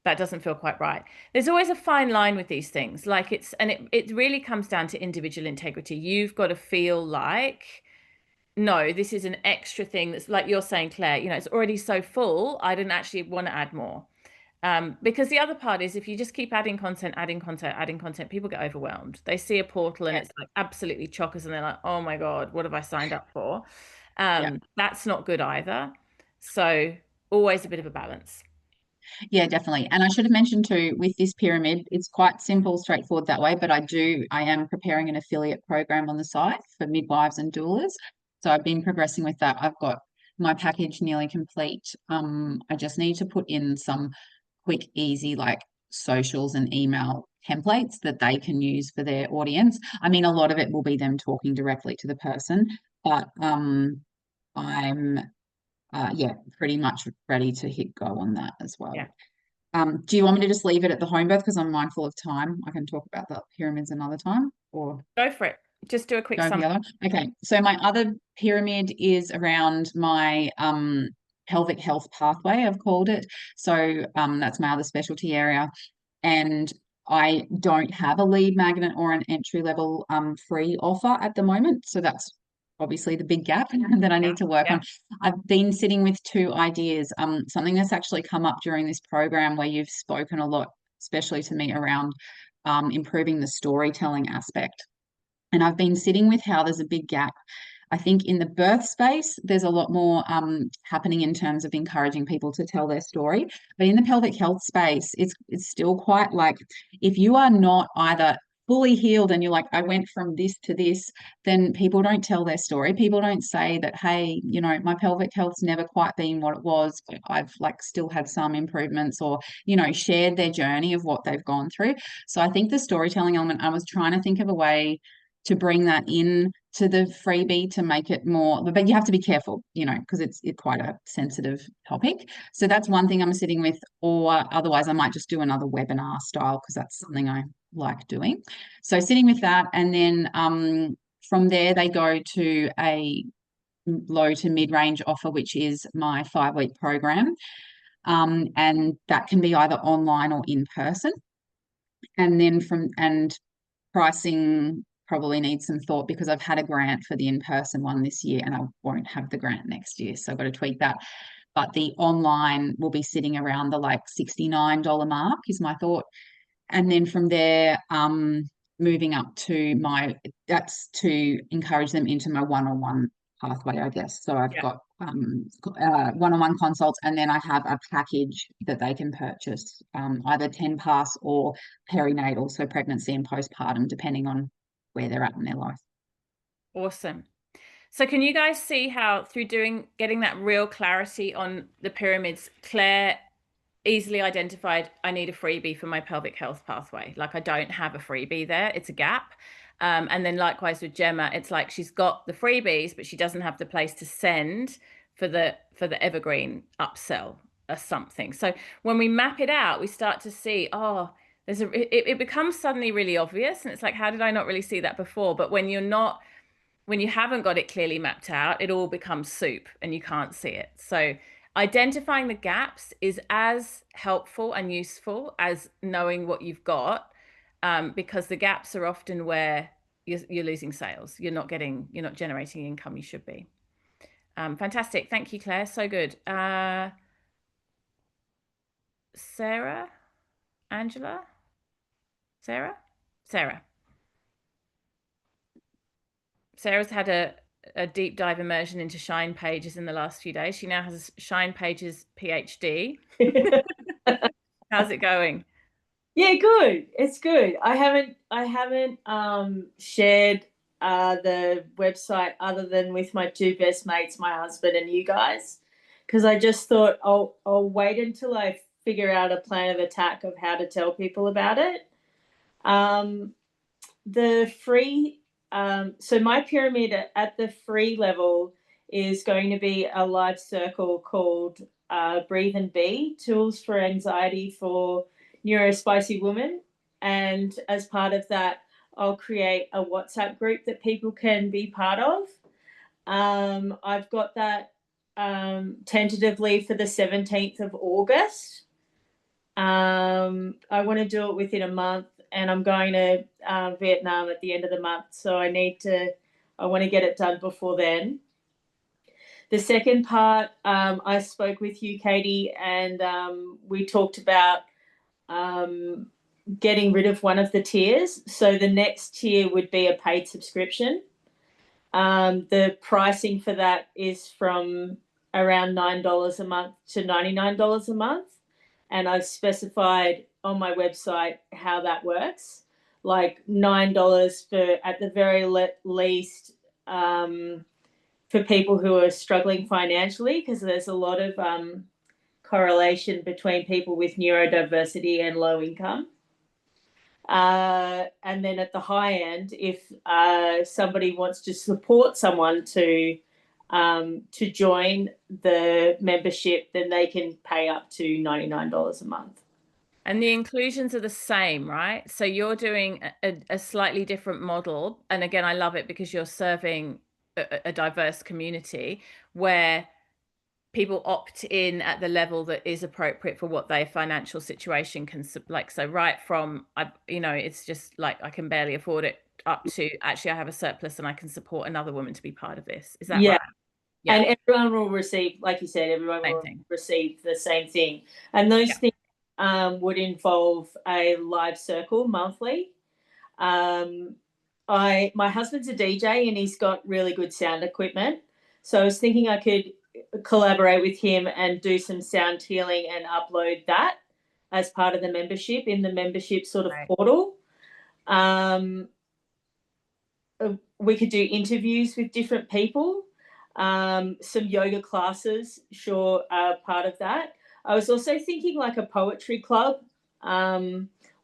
That doesn't feel quite right. There's always a fine line with these things. Like it really comes down to individual integrity. You've got to feel like, no, this is an extra thing that's like you're saying, Claire, it's already so full. I didn't actually want to add more. Because the other part is if you just keep adding content, people get overwhelmed. They see a portal and it's like absolutely chockers and they're like, oh my God, what have I signed up for? That's not good either. So always a bit of a balance. Yeah, definitely. And I should have mentioned too, with this pyramid, it's quite simple, straightforward that way, but I am preparing an affiliate program on the site for midwives and doulas. So I've been progressing with that. I've got my package nearly complete. I just need to put in some quick, easy, like socials and email templates that they can use for their audience. I mean, a lot of it will be them talking directly to the person, but I'm pretty much ready to hit go on that as well. Do you want me to just leave it at the home birth because I'm mindful of time? I can talk about the pyramids another time, or go for it. Just do a quick summary. Okay, so my other pyramid is around my pelvic health pathway, I've called it. So that's my other specialty area, and I don't have a lead magnet or an entry level free offer at the moment. So that's obviously the big gap that I need to work on. I've been sitting with two ideas. Something that's actually come up during this program where you've spoken a lot, especially to me, around improving the storytelling aspect. And I've been sitting with how there's a big gap. I think in the birth space, there's a lot more happening in terms of encouraging people to tell their story. But in the pelvic health space, it's still quite like, if you are not either fully healed and you're like, I went from this to this, then people don't tell their story. People don't say that, hey, you know, my pelvic health's never quite been what it was, but I've like still had some improvements, or, you know, shared their journey of what they've gone through. So I think the storytelling element, I was trying to think of a way to bring that in to the freebie to make it more, but you have to be careful, you know, because it's quite a sensitive topic. So that's one thing I'm sitting with, or otherwise I might just do another webinar style because that's something I like doing. So sitting with that, and then from there they go to a low to mid-range offer, which is my 5-week program, and that can be either online or in person. And then pricing probably needs some thought because I've had a grant for the in-person one this year and I won't have the grant next year, so I've got to tweak that. But the online will be sitting around the like $69 mark is my thought. And then from there, moving up to that's to encourage them into my one-on-one pathway, I guess. So I've got one-on-one consults, and then I have a package that they can purchase, either 10 pass or perinatal, so pregnancy and postpartum, depending on where they're at in their life. Awesome. So can you guys see how through getting that real clarity on the pyramids, Claire easily identified, I need a freebie for my pelvic health pathway. Like I don't have a freebie there. It's a gap. And then likewise with Gemma, it's like she's got the freebies, but she doesn't have the place to send for the evergreen upsell or something. So when we map it out, we start to see, oh, it becomes suddenly really obvious. And it's like, how did I not really see that before? But when you haven't got it clearly mapped out, it all becomes soup and you can't see it. So identifying the gaps is as helpful and useful as knowing what you've got, because the gaps are often where you're losing sales. You're not generating income you should be. Fantastic. Thank you, Claire. So good. Sarah, Angela, Sarah. Sarah's had a deep dive immersion into Shine Pages in the last few days. She now has a Shine Pages PhD. How's it going? Yeah, good. It's good. I haven't shared the website other than with my two best mates, my husband and you guys, because I just thought I'll wait until I figure out a plan of attack of how to tell people about it. The free, so my pyramid at the free level is going to be a live circle called Breathe and Be, Tools for Anxiety for Neurospicy Women. And as part of that, I'll create a WhatsApp group that people can be part of. I've got that tentatively for the 17th of August. I want to do it within a month, and I'm going to Vietnam at the end of the month. So I want to get it done before then. The second part, I spoke with you, Katie, and we talked about getting rid of one of the tiers. So the next tier would be a paid subscription. The pricing for that is from around $9 a month to $99 a month. And I've specified on my website how that works. Like $9 for, at the very least, for people who are struggling financially, because there's a lot of correlation between people with neurodiversity and low income. And then at the high end, if somebody wants to support someone to join the membership, then they can pay up to $99 a month. And the inclusions are the same, right? So you're doing a slightly different model. And again, I love it because you're serving a diverse community where people opt in at the level that is appropriate for what their financial situation can, like, so right from, it's just like, I can barely afford it, up to actually I have a surplus and I can support another woman to be part of this. Is that right? Yeah. And everyone will receive, like you said, everyone will receive the same thing. And those things would involve a live circle monthly. My husband's a DJ and he's got really good sound equipment. So I was thinking I could collaborate with him and do some sound healing and upload that as part of the membership in the membership sort of portal. We could do interviews with different people. Some yoga classes, sure, are part of that. I was also thinking like a poetry club,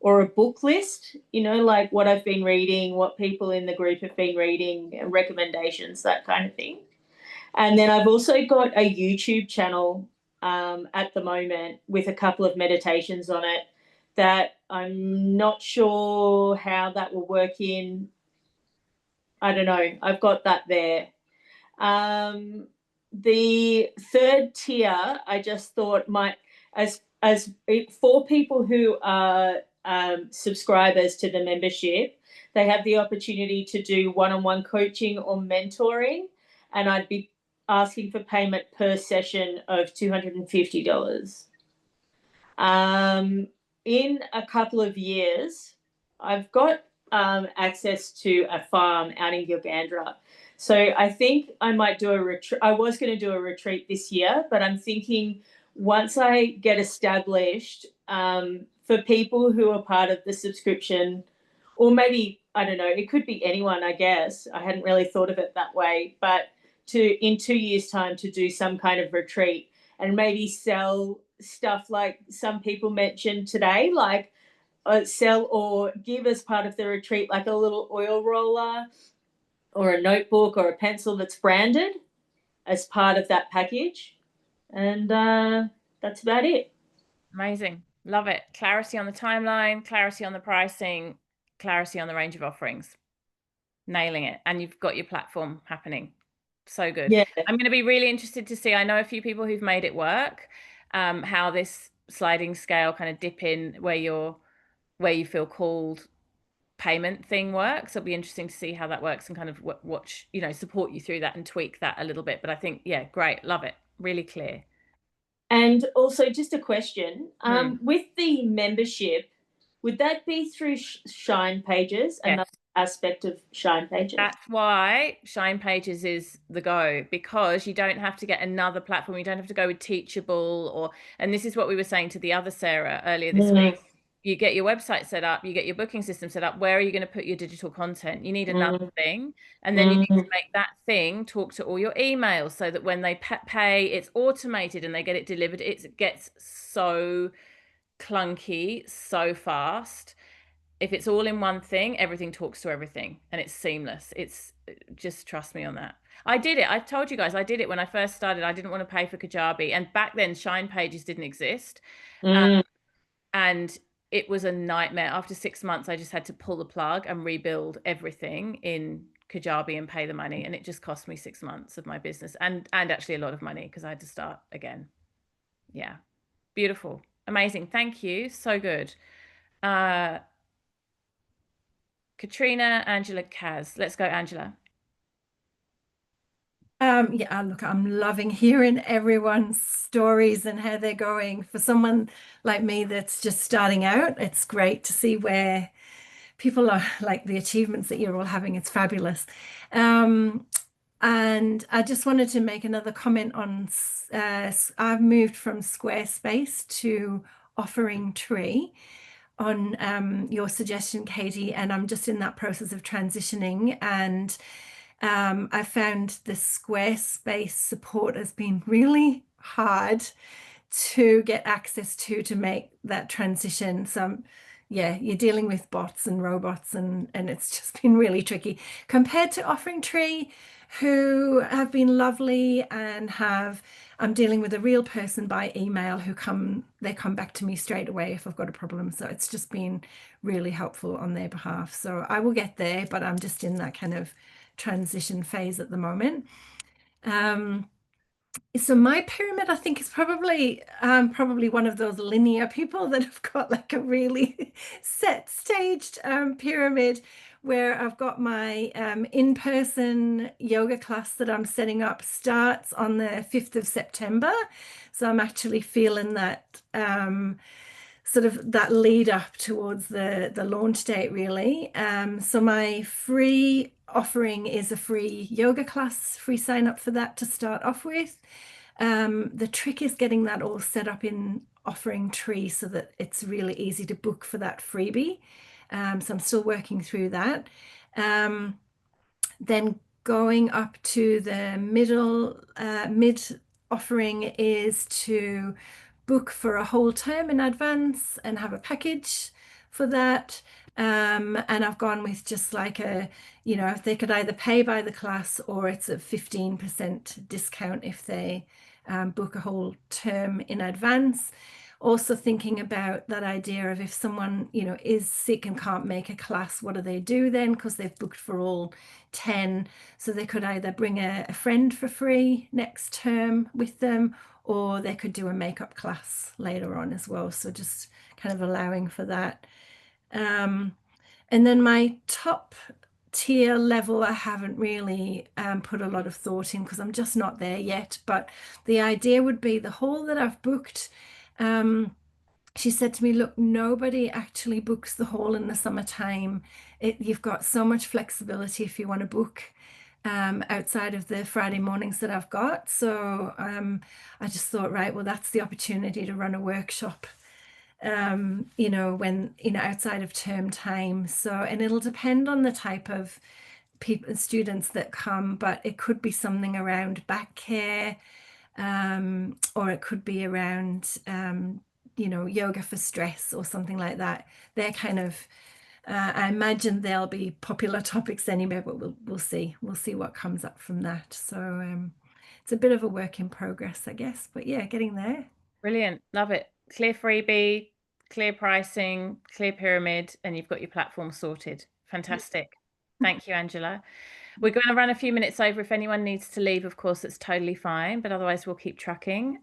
or a book list, like what I've been reading, what people in the group have been reading, recommendations, that kind of thing. And then I've also got a YouTube channel at the moment with a couple of meditations on it that I'm not sure how that will work in. I don't know. I've got that there. The third tier, I just thought might, as for people who are subscribers to the membership, they have the opportunity to do one-on-one coaching or mentoring, and I'd be asking for payment per session of $250. In a couple of years, I've got access to a farm out in Gilgandra. So I think I might do a retreat. I was going to do a retreat this year, but I'm thinking once I get established, for people who are part of the subscription, or maybe, I don't know, it could be anyone, I guess. I hadn't really thought of it that way, but in 2 years' time to do some kind of retreat and maybe sell stuff like some people mentioned today, like sell or give as part of the retreat, like a little oil roller or a notebook or a pencil that's branded as part of that package. And that's about it. Amazing. Love it. Clarity on the timeline, clarity on the pricing, clarity on the range of offerings. Nailing it. And you've got your platform happening. So good. Yeah. I'm going to be really interested to see, I know a few people who've made it work, how this sliding scale kind of dip in where you feel called payment thing works. It'll be interesting to see how that works and kind of watch, support you through that and tweak that a little bit. But I think, yeah, great. Love it. Really clear. And also just a question, with the membership, would that be through Shine Pages? Yes. Another aspect of Shine Pages? That's why Shine Pages is the go, because you don't have to get another platform. You don't have to go with Teachable and this is what we were saying to the other Sarah earlier this week. You get your website set up, you get your booking system set up. Where are you going to put your digital content? You need another thing. And then you need to make that thing talk to all your emails so that when they pay, it's automated and they get it delivered. It gets so clunky so fast. If it's all in one thing, everything talks to everything and it's seamless. It's just, trust me on that. I did it. I told you guys I did it when I first started. I didn't want to pay for Kajabi. And back then Shine Pages didn't exist. And it was a nightmare. After 6 months, I just had to pull the plug and rebuild everything in Kajabi and pay the money. And it just cost me 6 months of my business and actually a lot of money because I had to start again. Yeah. Beautiful. Amazing. Thank you. So good. Katrina, Angela, Kaz. Let's go, Angela. Yeah, look, I'm loving hearing everyone's stories and how they're going. For someone like me that's just starting out, it's great to see where people are, like the achievements that you're all having. It's fabulous. And I just wanted to make another comment on, I've moved from Squarespace to Offering Tree on your suggestion, Katie, and I'm just in that process of transitioning. And I found the Squarespace support has been really hard to get access to make that transition. So yeah, you're dealing with bots and robots and it's just been really tricky compared to Offering Tree, who have been lovely and I'm dealing with a real person by email who come back to me straight away if I've got a problem. So it's just been really helpful on their behalf. So I will get there, but I'm just in that kind of transition phase at the moment. So my pyramid, I think, is probably one of those linear people that have got like a really set staged pyramid, where I've got my in-person yoga class that I'm setting up starts on the 5th of September. So I'm actually feeling that sort of that lead up towards the launch date, really. So my free offering is a free yoga class, free sign up for that to start off with. The trick is getting that all set up in Offering Tree so that it's really easy to book for that freebie. So I'm still working through that. Then going up to the mid offering is to book for a whole term in advance and have a package for that. And I've gone with just like if they could either pay by the class or it's a 15% discount if they book a whole term in advance. Also thinking about that idea of if someone, is sick and can't make a class, what do they do then? Because they've booked for all 10. So they could either bring a friend for free next term with them, or they could do a makeup class later on as well. So just kind of allowing for that. And then my top tier level, I haven't really put a lot of thought in because I'm just not there yet. But the idea would be the hall that I've booked. She said to me, look, nobody actually books the hall in the summertime. You've got so much flexibility if you want to book outside of the Friday mornings that I've got. So I just thought, right, well, that's the opportunity to run a workshop, when, outside of term time. So, and it'll depend on the type of students that come, but it could be something around back care, or it could be around, yoga for stress or something like that. They're kind of, I imagine they'll be popular topics anyway, but we'll see. We'll see what comes up from that. So it's a bit of a work in progress, I guess. But yeah, getting there. Brilliant. Love it. Clear freebie, clear pricing, clear pyramid, and you've got your platform sorted. Fantastic. Thank you, Angela. We're going to run a few minutes over. If anyone needs to leave, of course, it's totally fine, but otherwise we'll keep trucking.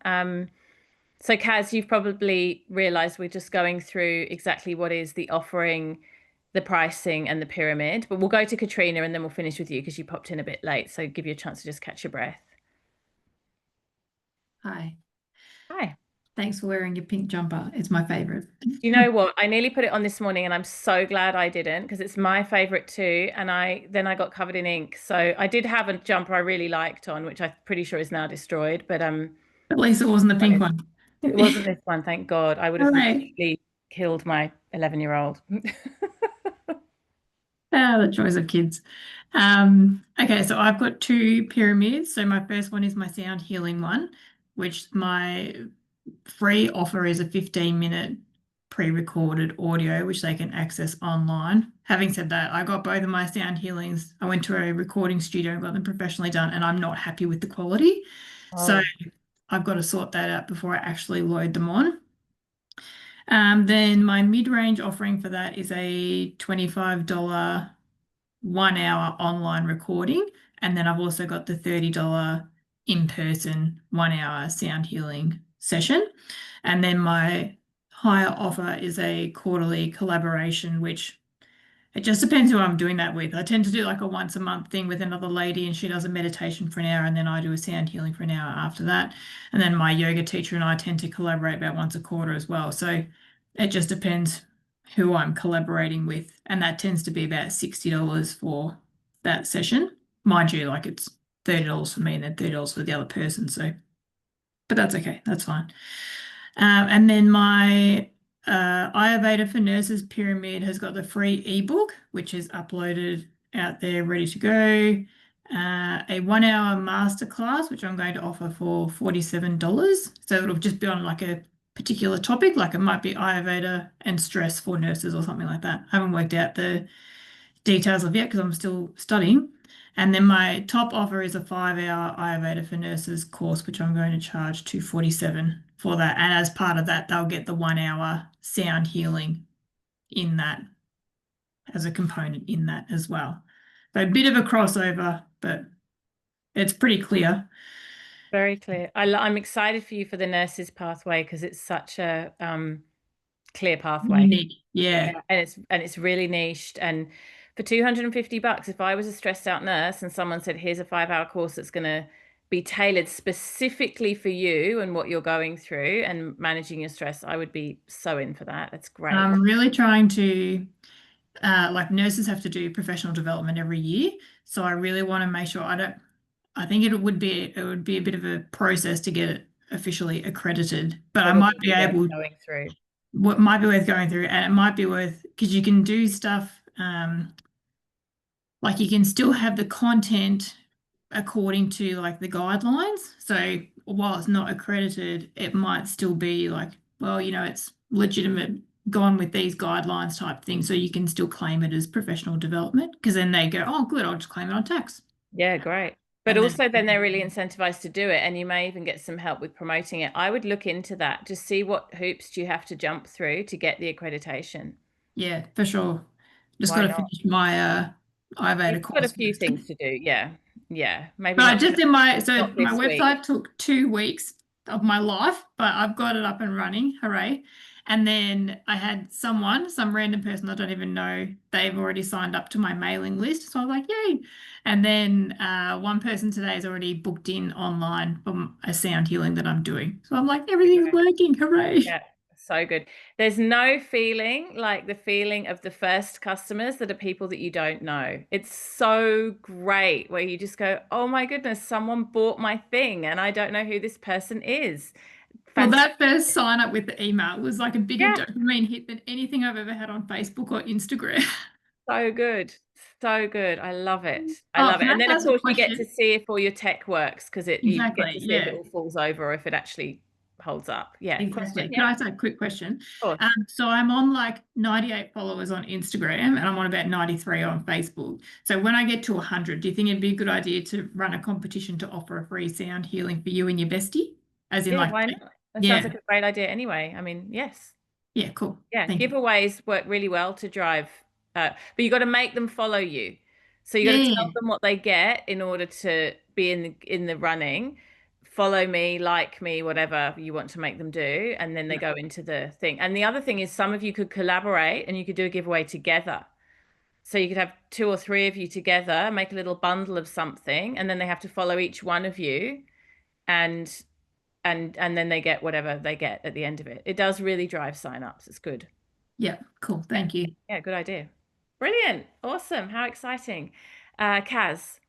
So Kaz, you've probably realized we're just going through exactly what is the offering, the pricing and the pyramid, but we'll go to Katrina and then we'll finish with you because you popped in a bit late. So give you a chance to just catch your breath. Hi. Hi. Thanks for wearing your pink jumper. It's my favorite. You know what? I nearly put it on this morning and I'm so glad I didn't because it's my favorite too. And then I got covered in ink. So I did have a jumper I really liked on, which I'm pretty sure is now destroyed, but at least it wasn't the pink one. It wasn't this one, thank God. I would have completely killed my 11-year-old. The joys of kids. Okay, so I've got 2 pyramids. So my first one is my sound healing one, which my free offer is a 15-minute pre-recorded audio, which they can access online. Having said that, I got both of my sound healings. I went to a recording studio and got them professionally done, and I'm not happy with the quality. Oh. So I've got to sort that out before I actually load them on. Then my mid-range offering for that is a $25 1-hour online recording. And then I've also got the $30 in-person 1-hour sound healing session. And then my higher offer is a quarterly collaboration, which it just depends who I'm doing that with. I tend to do like a once a month thing with another lady, and she does a meditation for an hour, and then I do a sound healing for an hour after that. And then my yoga teacher and I tend to collaborate about once a quarter as well. So it just depends who I'm collaborating with. And that tends to be about $60 for that session. Mind you, like it's $30 for me and then $30 for the other person. So, but that's okay. That's fine. And then my Ayurveda for Nurses pyramid has got the free ebook, which is uploaded out there, ready to go. A 1 hour masterclass, which I'm going to offer for $47. So it'll just be on like a particular topic, like it might be Ayurveda and stress for nurses or something like that. I haven't worked out the details of yet because I'm still studying. And then my top offer is a 5-hour Ayurveda for Nurses course, which I'm going to charge $247 for that. And as part of that, they'll get the 1 hour sound healing in that as a component in that as well. So a bit of a crossover, but it's pretty clear. Very clear. I'm excited for you for the nurses pathway because it's such a clear pathway. Unique. Yeah. And it's really niched. And for $250, if I was a stressed out nurse and someone said, here's a 5-hour course that's going to be tailored specifically for you and what you're going through and managing your stress, I would be so in for that. It's great. I'm really trying to, like nurses have to do professional development every year. So I really want to make sure I think it would be a bit of a process to get it officially accredited, but I might be able going through. What might be worth going through, and it might be worth because you can do stuff like you can still have the content according to like the guidelines. So while it's not accredited, it might still be like, well, you know, it's legitimate, gone with these guidelines type thing. So you can still claim it as professional development because then they go, oh, good, I'll just claim it on tax. Yeah, great. But also then they're really incentivized to do it, and you may even get some help with promoting it. I would look into that, just see what hoops do you have to jump through to get the accreditation. Yeah, for sure. Just got to finish my Ayurveda course. Got a few things to do. Yeah. Maybe. But just in my website took 2 weeks of my life, but I've got it up and running. Hooray. And then I had some random person I don't even know, they've already signed up to my mailing list. So I was like, yay. And then one person today is already booked in online for a sound healing that I'm doing. So I'm like, everything's working. Hooray. Yeah, so good. There's no feeling like the feeling of the first customers that are people that you don't know. It's so great where you just go, oh my goodness, someone bought my thing and I don't know who this person is. Well, that first sign up with the email was like a bigger dopamine hit than anything I've ever had on Facebook or Instagram. So good. So good. I love it. I love it. And then of course you get to see if all your tech works because you get to see if it all falls over or if it actually holds up. Yeah. Exactly. Can I ask a quick question? So I'm on like 98 followers on Instagram and I'm on about 93 on Facebook. So when I get to 100, do you think it'd be a good idea to run a competition to offer a free sound healing for you and your bestie? As in why not? That sounds like a great idea anyway. I mean, yes. Yeah, cool. Yeah, giveaways work really well to drive, but you got to make them follow you. So you got to tell them what they get in order to be in the running. Follow me, like me, whatever you want to make them do, and then they go into the thing. And the other thing is some of you could collaborate and you could do a giveaway together. So you could have 2 or 3 of you together, make a little bundle of something, and then they have to follow each one of you and then they get whatever they get at the end of it. It does really drive signups. It's good. Yeah, cool. Thank you. Yeah, good idea. Brilliant. Awesome. How exciting. Kaz.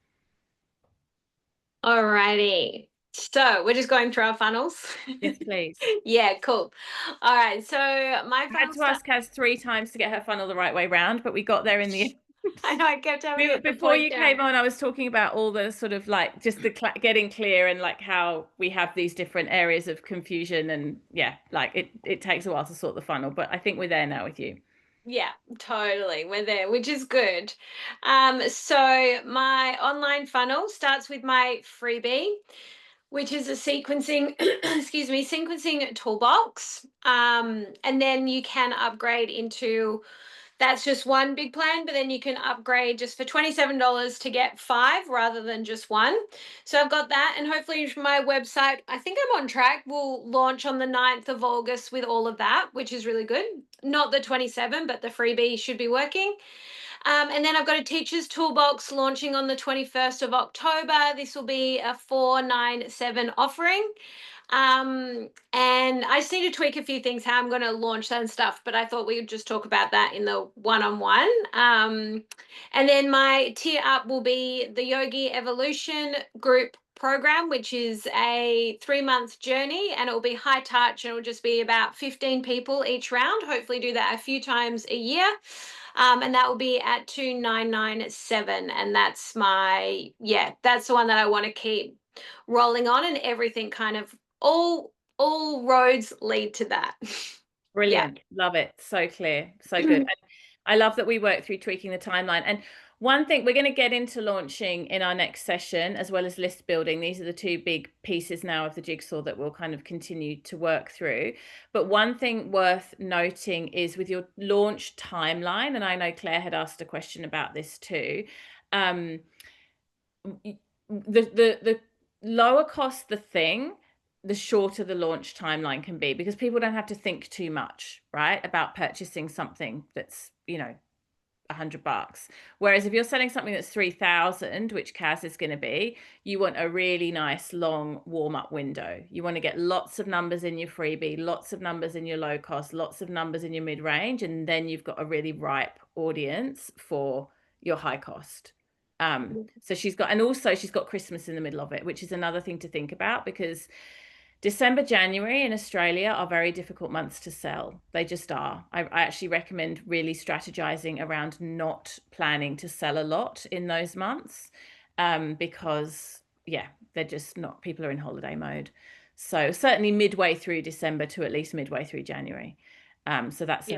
Alrighty. So we're just going through our funnels. Yes, please. Yeah, cool. All right. So my I had to ask Kaz 3 times to get her funnel the right way round, but we got there in the end. I know, I kept having before you came on, I was talking about all the sort of like just the getting clear and like how we have these different areas of confusion and like it takes a while to sort the funnel, but I think we're there now with you. Yeah, totally. We're there, which is good. So my online funnel starts with my freebie, which is a sequencing, sequencing toolbox. And then you can upgrade into, that's just one big plan, but then you can upgrade just for $27 to get 5 rather than just 1. So I've got that, and hopefully my website, I think I'm on track, will launch on the 9th of August with all of that, which is really good. Not the 27, but the freebie should be working. And then I've got a teacher's toolbox launching on the 21st of October. This will be a 497 offering. And I just need to tweak a few things, how I'm going to launch that and stuff, but I thought we would just talk about that in the one-on-one. And then my tier up will be the Yogi Evolution group program, which is a 3-month journey, and it will be high touch, and it will just be about 15 people each round. Hopefully do that a few times a year. And that will be at 2,997. And that's my, that's the one that I want to keep rolling on, and everything kind of all roads lead to that. Brilliant. Love it. So clear. So good. And I love that we work through tweaking the timeline. And one thing, we're going to get into launching in our next session, as well as list building. These are the two big pieces now of the jigsaw that we'll kind of continue to work through. But one thing worth noting is with your launch timeline, and I know Claire had asked a question about this too, the lower cost the thing, the shorter the launch timeline can be, because people don't have to think too much, right, about purchasing something that's, you know, $100. Whereas if you're selling something that's 3,000, which Kaz is going to be, you want a really nice long warm-up window. You want to get lots of numbers in your freebie, lots of numbers in your low cost, lots of numbers in your mid-range, and then you've got a really ripe audience for your high cost. So she's got, and also she's got Christmas in the middle of it, which is another thing to think about, because December, January in Australia are very difficult months to sell. They just are. I actually recommend really strategizing around not planning to sell a lot in those months, because they're just not, people are in holiday mode. So certainly midway through December to at least midway through January. So that's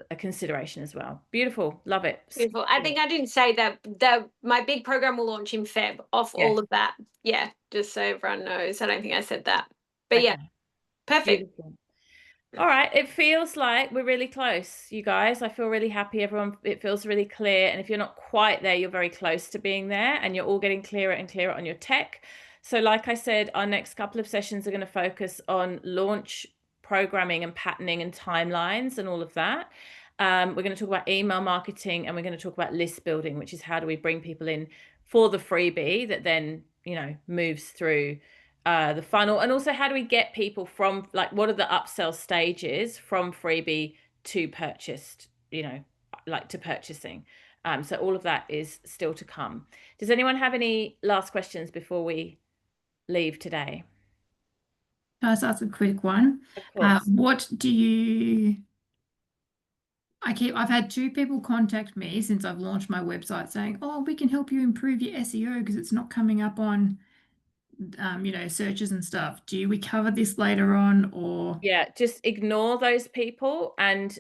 a consideration as well. Beautiful. Love it. Beautiful. I think I didn't say that my big program will launch in Feb off all of that. Yeah, just so everyone knows. I don't think I said that. But Okay. yeah, perfect. Beautiful. All right, it feels like we're really close, you guys. I feel really happy, everyone. It feels really clear. And if you're not quite there, you're very close to being there, and you're all getting clearer and clearer on your tech. So like I said, our next couple of sessions are going to focus on launch programming and patterning and timelines and all of that. We're going to talk about email marketing, and we're going to talk about list building, which is how do we bring people in for the freebie that then, you know, moves through the funnel, and also how do we get people from, like, what are the upsell stages from freebie to purchased, you know, like to purchasing. So all of that is still to come. Does anyone have any last questions before we leave today? Can I just ask a quick one? Of course. What do you... I've had 2 people contact me since I've launched my website saying, oh, we can help you improve your SEO because it's not coming up on you know, searches and stuff. Do we cover this later on, or? Yeah, just ignore those people, and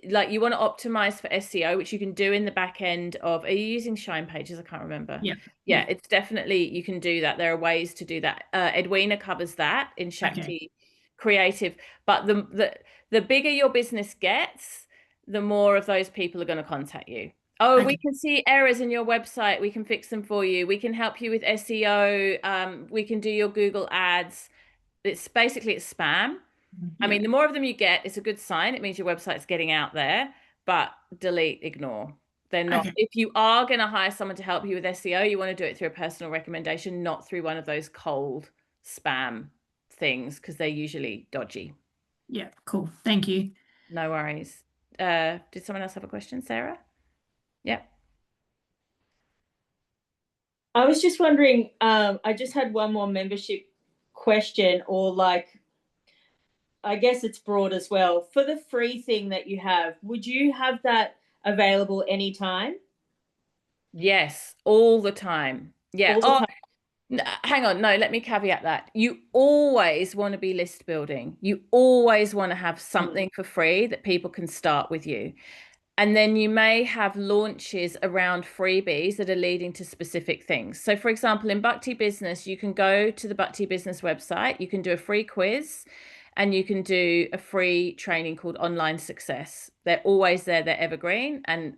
like, you want to optimize for SEO, which you can do in the back end of, are you using Shine Pages? I can't remember. Yeah, it's definitely, you can do that. There are ways to do that. Edwina covers that in Shakti Creative. But the bigger your business gets, the more of those people are going to contact you. Oh, we can see errors in your website. We can fix them for you. We can help you with SEO. We can do your Google ads. It's basically, it's spam. I mean, the more of them you get, it's a good sign. It means your website's getting out there, but delete, ignore. They're not. If you are going to hire someone to help you with SEO, you want to do it through a personal recommendation, not through one of those cold spam things, because they're usually dodgy. Yeah, cool. Thank you. No worries. Did someone else have a question, Sarah? Yeah. I was just wondering, I just had one more membership question, or like, I guess it's broad as well. For the free thing that you have, would you have that available anytime? Yes, all the time. Yeah. Hang on. No, let me caveat that. You always want to be list building. You always want to have something for free that people can start with you. And then you may have launches around freebies that are leading to specific things. So for example, in Bhakti Business, you can go to the Bhakti Business website, you can do a free quiz, and you can do a free training called Online Success. They're always there, they're evergreen, and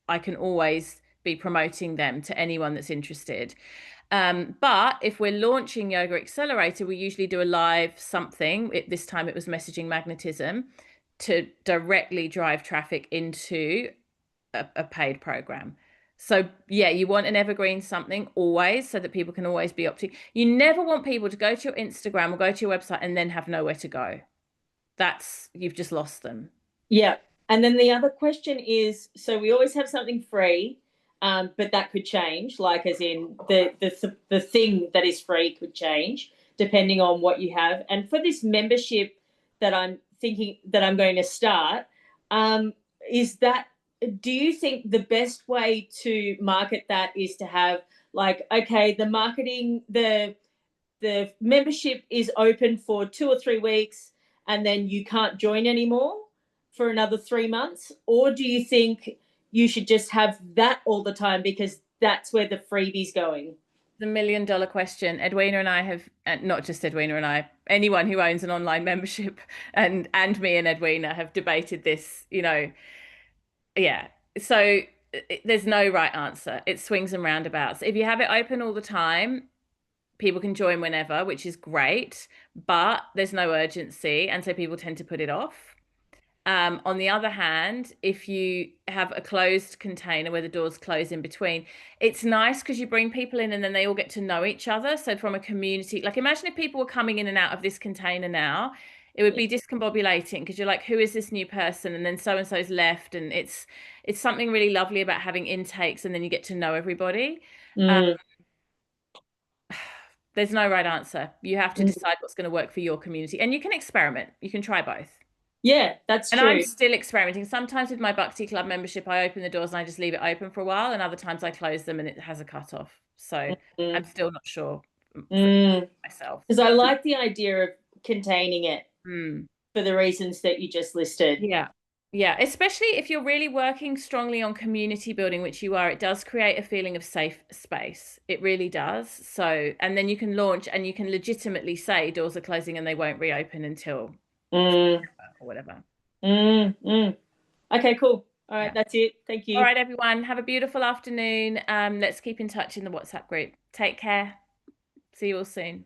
I can always be promoting them to anyone that's interested. But if we're launching Yoga Accelerator, we usually do a live something. This time it was messaging magnetism, to directly drive traffic into a paid program. So yeah, you want an evergreen something always, so that people can always be opting. You never want people to go to your Instagram or go to your website and then have nowhere to go. You've just lost them. Yeah. And then the other question is, so we always have something free, but that could change, like as in the thing that is free could change depending on what you have. And for this membership that I'm thinking that I'm going to start, do you think the best way to market that is to have like, okay, the marketing, the membership is open for 2 or 3 weeks and then you can't join anymore for another 3 months? Or do you think you should just have that all the time because that's where the freebie's going? The $1 million question. Edwina and I have, not just Edwina and I, anyone who owns an online membership and me and Edwina have debated this, yeah. So there's no right answer. It swings and roundabouts. If you have it open all the time, people can join whenever, which is great, but there's no urgency. And so people tend to put it off. On the other hand, if you have a closed container where the doors close in between, it's nice because you bring people in and then they all get to know each other. So from a community, like imagine if people were coming in and out of this container now, it would be discombobulating because you're like, who is this new person? And then so-and-so's left. And it's something really lovely about having intakes and then you get to know everybody. There's no right answer. You have to decide what's going to work for your community, and you can experiment. You can try both. Yeah, that's true. And I'm still experimenting. Sometimes with my Bhakti Club membership, I open the doors and I just leave it open for a while, and other times I close them and it has a cutoff. So I'm still not sure myself. Because I like the idea of containing it for the reasons that you just listed. Yeah, especially if you're really working strongly on community building, which you are, it does create a feeling of safe space. It really does. So, and then you can launch and you can legitimately say doors are closing and they won't reopen until or whatever. Okay, cool. All right, that's it. Thank you. All right, everyone. Have a beautiful afternoon. Let's keep in touch in the WhatsApp group. Take care. See you all soon.